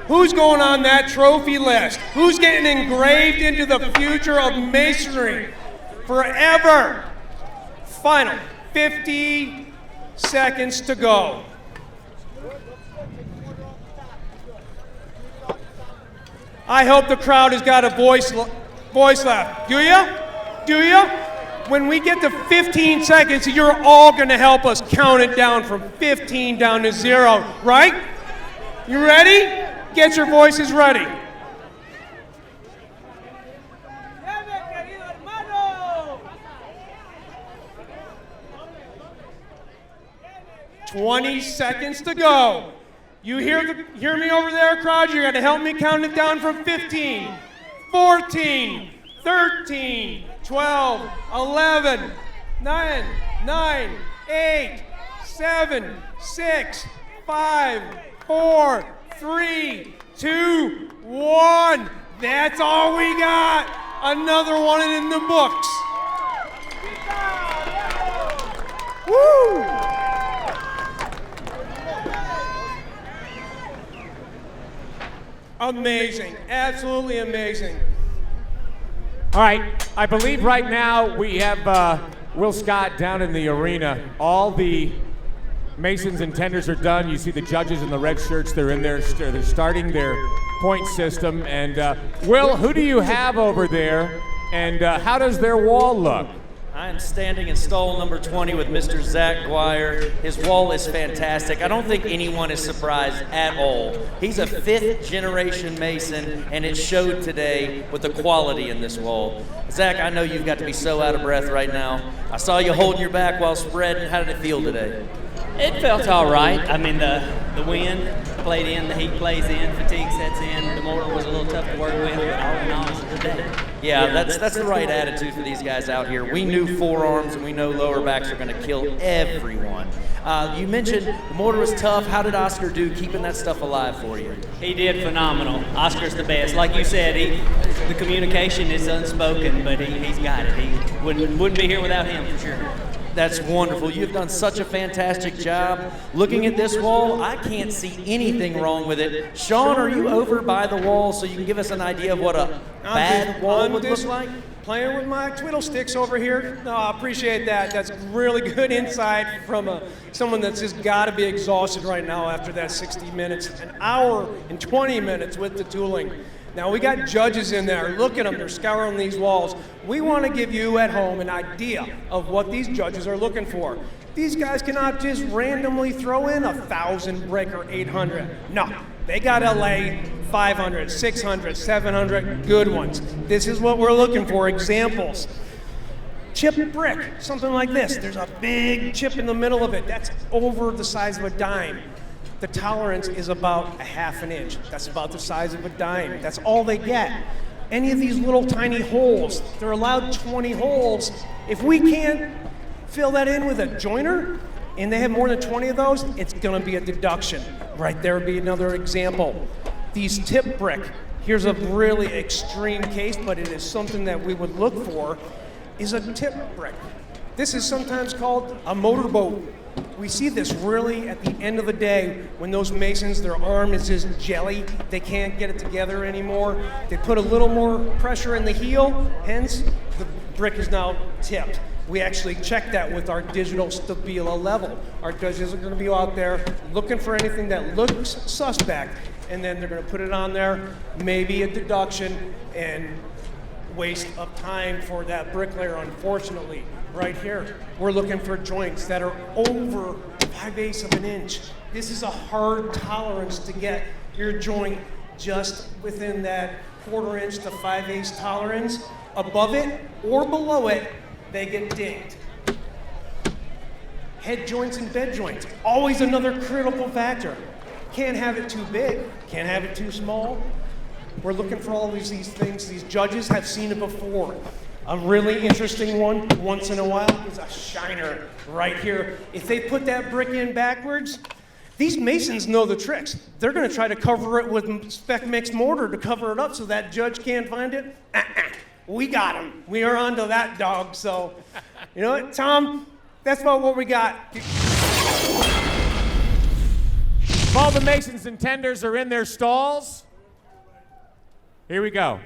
Who's going on that trophy list? Who's getting engraved into the future of masonry forever? Final 50 seconds to go. I hope the crowd has got a voice left. Do ya? Do ya? When we get to 15 seconds, you're all going to help us count it down from 15 down to 0, right? You ready? Get your voices ready. 20 seconds to go. You hear me over there, crowd? You're going to help me count it down from 15, 14, 13, 12, 11, 9, 8, 7, 6, 5, 4, 3, 2, 1. That's all we got. Another one in the books. Woo! Amazing, absolutely amazing. All right, I believe right now we have Will Scott down in the arena. All the masons and tenders are done. You see the judges in the red shirts. They're in there. They're starting their point system. And Will, who do you have over there? And how does their wall look? I am standing in stall number 20 with Mr. Zach Guire. His wall is fantastic. I don't think anyone is surprised at all. He's a 5th generation mason, and it showed today with the quality in this wall. Zach, I know you've got to be so out of breath right now. I saw you holding your back while spreading. How did it feel today? It felt all right. I mean, the wind played in, the heat plays in, fatigue sets in. The mortar was a little tough to work with, but all in all, it was a good day. Yeah, that's the right attitude for these guys out here. We knew forearms and we know lower backs are going to kill everyone. You mentioned the mortar was tough. How did Oscar do keeping that stuff alive for you? He did phenomenal. Oscar's the best. Like you said, the communication is unspoken, but he's got it. He wouldn't be here without him for sure. That's wonderful. You've done such a fantastic job. Looking at this wall, I can't see anything wrong with it. Sean, are you over by the wall so you can give us an idea of what a bad wall would look like? Playing with my twiddle sticks over here. No, I appreciate that. That's really good insight from someone that's just got to be exhausted right now after that 60 minutes, an hour and 20 minutes with the tooling. Now, we got judges in there. Look at them. They're scouring these walls. We want to give you at home an idea of what these judges are looking for. These guys cannot just randomly throw in 1,000 brick or 800. No, they got to lay 500, 600, 700 good ones. This is what we're looking for, examples. Chip brick, something like this. There's a big chip in the middle of it. That's over the size of a dime. The tolerance is about 1/2 inch. That's about the size of a dime. That's all they get. Any of these little tiny holes, they're allowed 20 holes. If we can't fill that in with a joiner, and they have more than 20 of those, it's gonna be a deduction. Right there would be another example. These tip brick, here's a really extreme case, but it is something that we would look for, is a tip brick. This is sometimes called a motorboat. We see this really at the end of the day when those masons, their arm is just jelly. They can't get it together anymore. They put a little more pressure in the heel, hence the brick is now tipped. We actually check that with our digital stabila level. Our judges are going to be out there looking for anything that looks suspect, and then they're going to put it on there, maybe a deduction, and waste of time for that bricklayer, unfortunately. Right here, we're looking for joints that are over 5/8 of an inch. This is a hard tolerance to get your joint just within that 1/4 inch to 5/8 tolerance. Above it or below it, they get dinged. Head joints and bed joints, always another critical factor. Can't have it too big, can't have it too small. We're looking for all these things. These judges have seen it before. A really interesting one, once in a while, is a shiner right here. If they put that brick in backwards, these masons know the tricks. They're going to try to cover it with SPEC MIX mortar to cover it up so that judge can't find it. We got him. We are onto that dog. So, you know what, Tom? That's about what we got. All the masons and tenders are in their stalls. Here we go.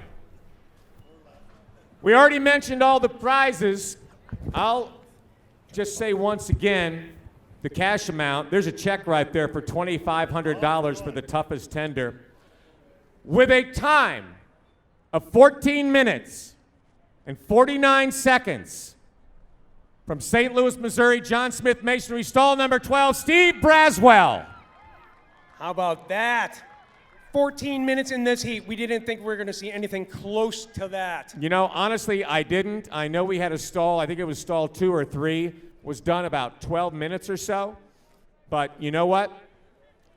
We already mentioned all the prizes. I'll just say once again, the cash amount. There's a check right there for $2,500 for the toughest tender. With a time of 14 minutes and 49 seconds, From St. Louis, Missouri, John Smith Masonry, stall number 12, Steve Braswell. How about that? 14 minutes in this heat. We didn't think we were going to see anything close to that. You know, honestly, I didn't. I know we had a stall, I think it was stall 2 or 3, was done about 12 minutes or so. But you know what?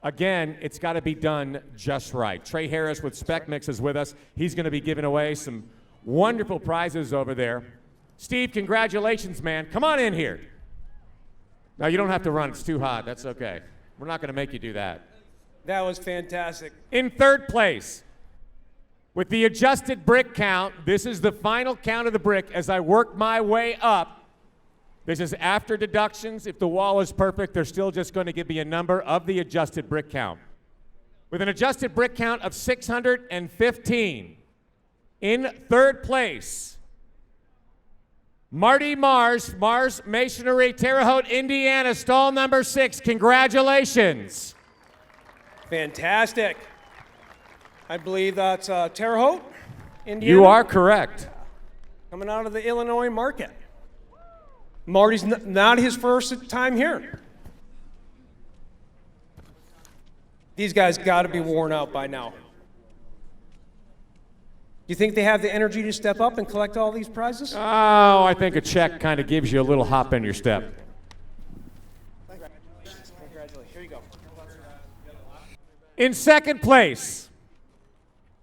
Again, it's got to be done just right. Trey Harris with SPEC MIX is with us. He's going to be giving away some wonderful prizes over there. Steve, congratulations, man. Come on in here. No, you don't have to run. It's too hot. That's okay. We're not going to make you do that. That was fantastic. In third place, with the adjusted brick count, this is the final count of the brick as I work my way up. This is after deductions. If the wall is perfect, they're still just going to give me a number of the adjusted brick count. With an adjusted brick count of 615, in third place, Marty Mars, Mars Masonry, Terre Haute, Indiana, stall number 6. Congratulations. Fantastic. I believe that's Terre Haute, Indiana. You are correct. Coming out of the Illinois market. Marty's not his first time here. These guys got to be worn out by now. You think they have the energy to step up and collect all these prizes? Oh, I think a check kind of gives you a little hop in your step. Congratulations. Here you go. In second place,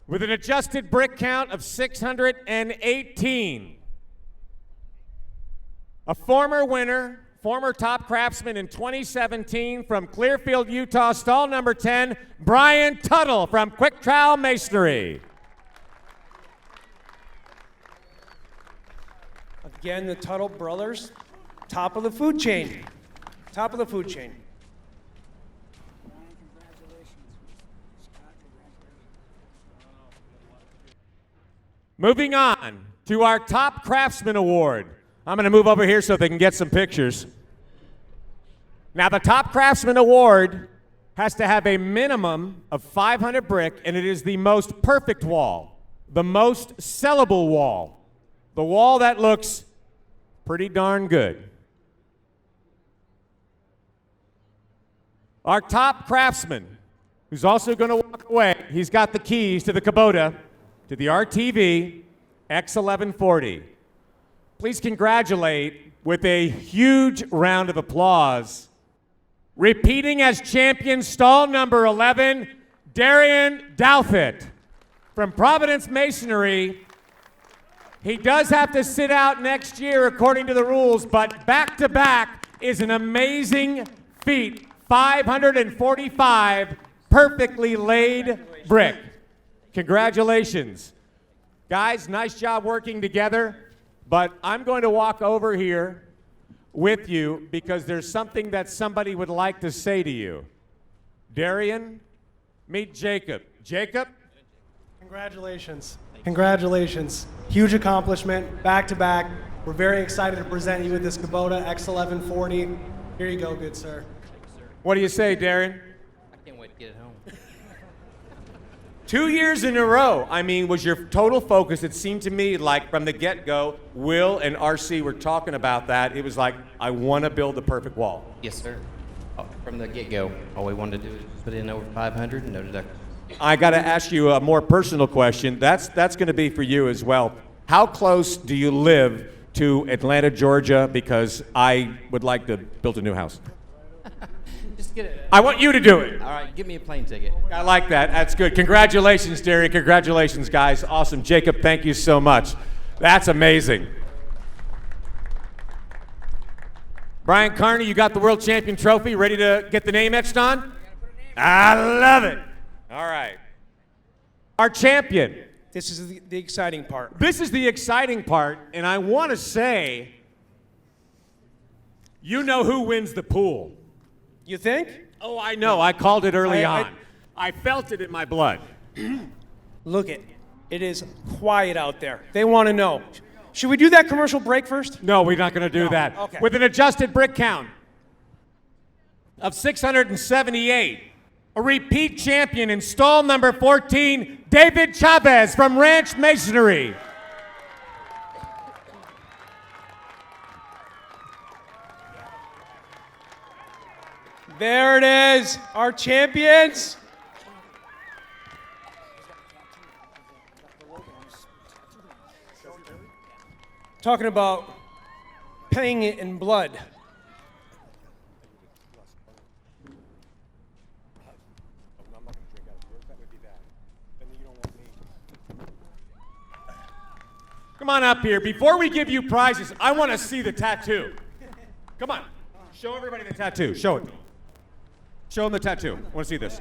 with an adjusted brick count of 618, a former winner, former top craftsman in 2017 from Clearfield, Utah, stall number 10, Brian Tuttle from Quick Trowel Masonry. Again, the Tuttle brothers, top of the food chain. Top of the food chain. Moving on to our Top Craftsman Award. I'm going to move over here so they can get some pictures. Now, the Top Craftsman Award has to have a minimum of 500 brick, and it is the most perfect wall, the most sellable wall, the wall that looks pretty darn good. Our top craftsman, who's also going to walk away, he's got the keys to the Kubota, to the RTV X1140. Please congratulate with a huge round of applause, repeating as champion, stall number 11, Darian Douthit from Providence Masonry. He does have to sit out next year according to the rules, but back-to-back is an amazing feat. 545 perfectly laid brick. Congratulations. Guys, nice job working together, but I'm going to walk over here with you because there's something that somebody would like to say to you. Darian, meet Jacob. Jacob? Congratulations. Congratulations. Huge accomplishment, back-to-back. We're very excited to present you with this Kubota X1140. Here you go, good sir. What do you say, Darian? I can't wait to get it home. 2 years in a row. I mean, was your total focus, it seemed to me like from the get-go, Will and RC were talking about that. It was like, I want to build the perfect wall. Yes, sir. Oh, from the get-go, all we wanted to do is put in over 500 and no deductions. I got to ask you a more personal question. That's going to be for you as well. How close do you live to Atlanta, Georgia? Because I would like to build a new house. Just get it. I want you to do it. All right, give me a plane ticket. I like that. That's good. Congratulations, Darian. Congratulations, guys. Awesome. Jacob, thank you so much. That's amazing. Brian Carney, you got the World Champion Trophy. Ready to get the name etched on? I love it. All right. Our champion. This is the exciting part. This is the exciting part, and I want to say, you know who wins the pool. You think? Oh, I know. I called it early on. I felt it in my blood. Look it. It is quiet out there. They want to know. Should we do that commercial break first? No, we're not going to do that. Okay. With an adjusted brick count of 678, a repeat champion in stall number 14, David Chavez from Ranch Masonry. There it is, our champions. Talking about paying it in blood. Come on up here. Before we give you prizes, I want to see the tattoo. Come on. Show everybody the tattoo. Show it. Show them the tattoo. I want to see this.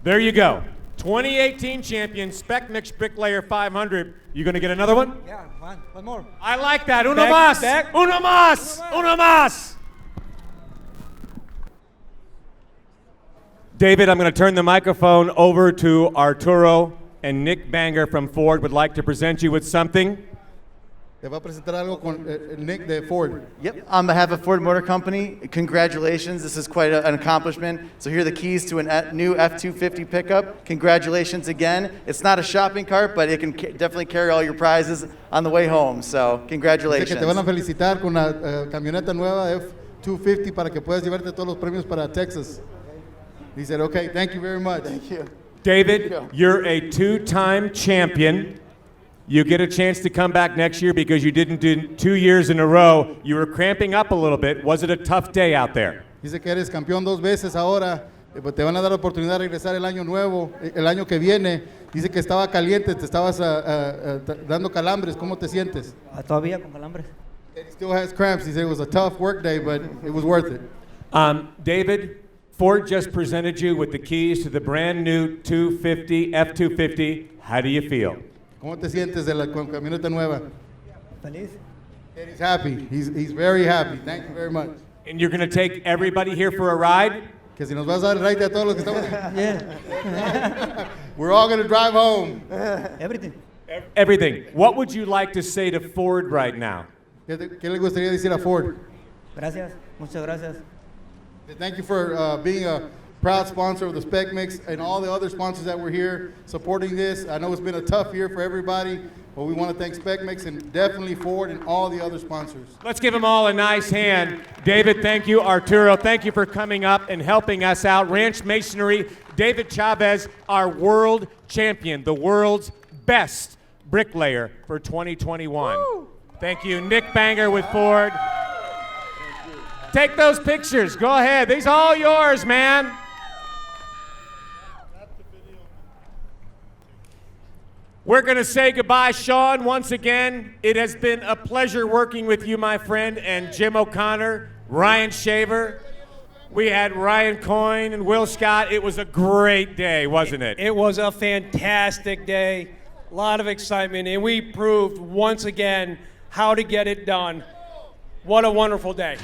There you go. 2018 champion, SPEC MIX BRICKLAYER 500. You going to get another one? Yeah, one more. I like that. Uno más. Uno más. Uno más. David, I'm going to turn the microphone over to Arturo, and Nick Banger from Ford would like to present you with something. Te va a presentar algo con Nick de Ford. Yep, on behalf of Ford Motor Company, congratulations. This is quite an accomplishment. So here are the keys to a new F-250 pickup. Congratulations again. It's not a shopping cart, but it can definitely carry all your prizes on the way home. So congratulations. Dice que te van a felicitar con una camioneta nueva F-250 para que puedas llevarte todos los premios para Texas. He said, okay, thank you very much. Thank you. David, you're a two-time champion. You get a chance to come back next year because you didn't do 2 years in a row. You were cramping up a little bit. Was it a tough day out there? Dice que eres campeón 2 veces ahora. Pues te van a dar la oportunidad de regresar el año nuevo, el año que viene. Dice que estaba caliente, te estabas dando calambres. ¿Cómo te sientes? Todavía con calambres. He still has cramps. He said it was a tough work day, but it was worth it. David, Ford just presented you with the keys to the brand new 250 F-250. How do you feel? ¿Cómo te sientes de la camioneta nueva? Feliz. He's happy. He's very happy. Thank you very much. And you're going to take everybody here for a ride? Que si nos vas a dar el ride a todos los que estamos. Yeah. We're all going to drive home. Everything. Everything. What would you like to say to Ford right now? ¿Qué le gustaría decir a Ford? Gracias. Muchas gracias. Thank you for being a proud sponsor of the SPEC MIX and all the other sponsors that were here supporting this. I know it's been a tough year for everybody, but we want to thank SPEC MIX and definitely Ford and all the other sponsors. Let's give them all a nice hand. David, thank you. Arturo, thank you for coming up and helping us out. Ranch Masonry, David Chavez, our world champion, the world's best bricklayer for 2021. Woo! Thank you. Nick Banger with Ford. Take those pictures. Go ahead. These are all yours, man. We're going to say goodbye, Sean, once again. It has been a pleasure working with you, my friend, and Jim O'Connor, Ryan Shaver. We had Ryan Coyne and Will Scott. It was a great day, wasn't it? It was a fantastic day. A lot of excitement, and we proved once again how to get it done. What a wonderful day.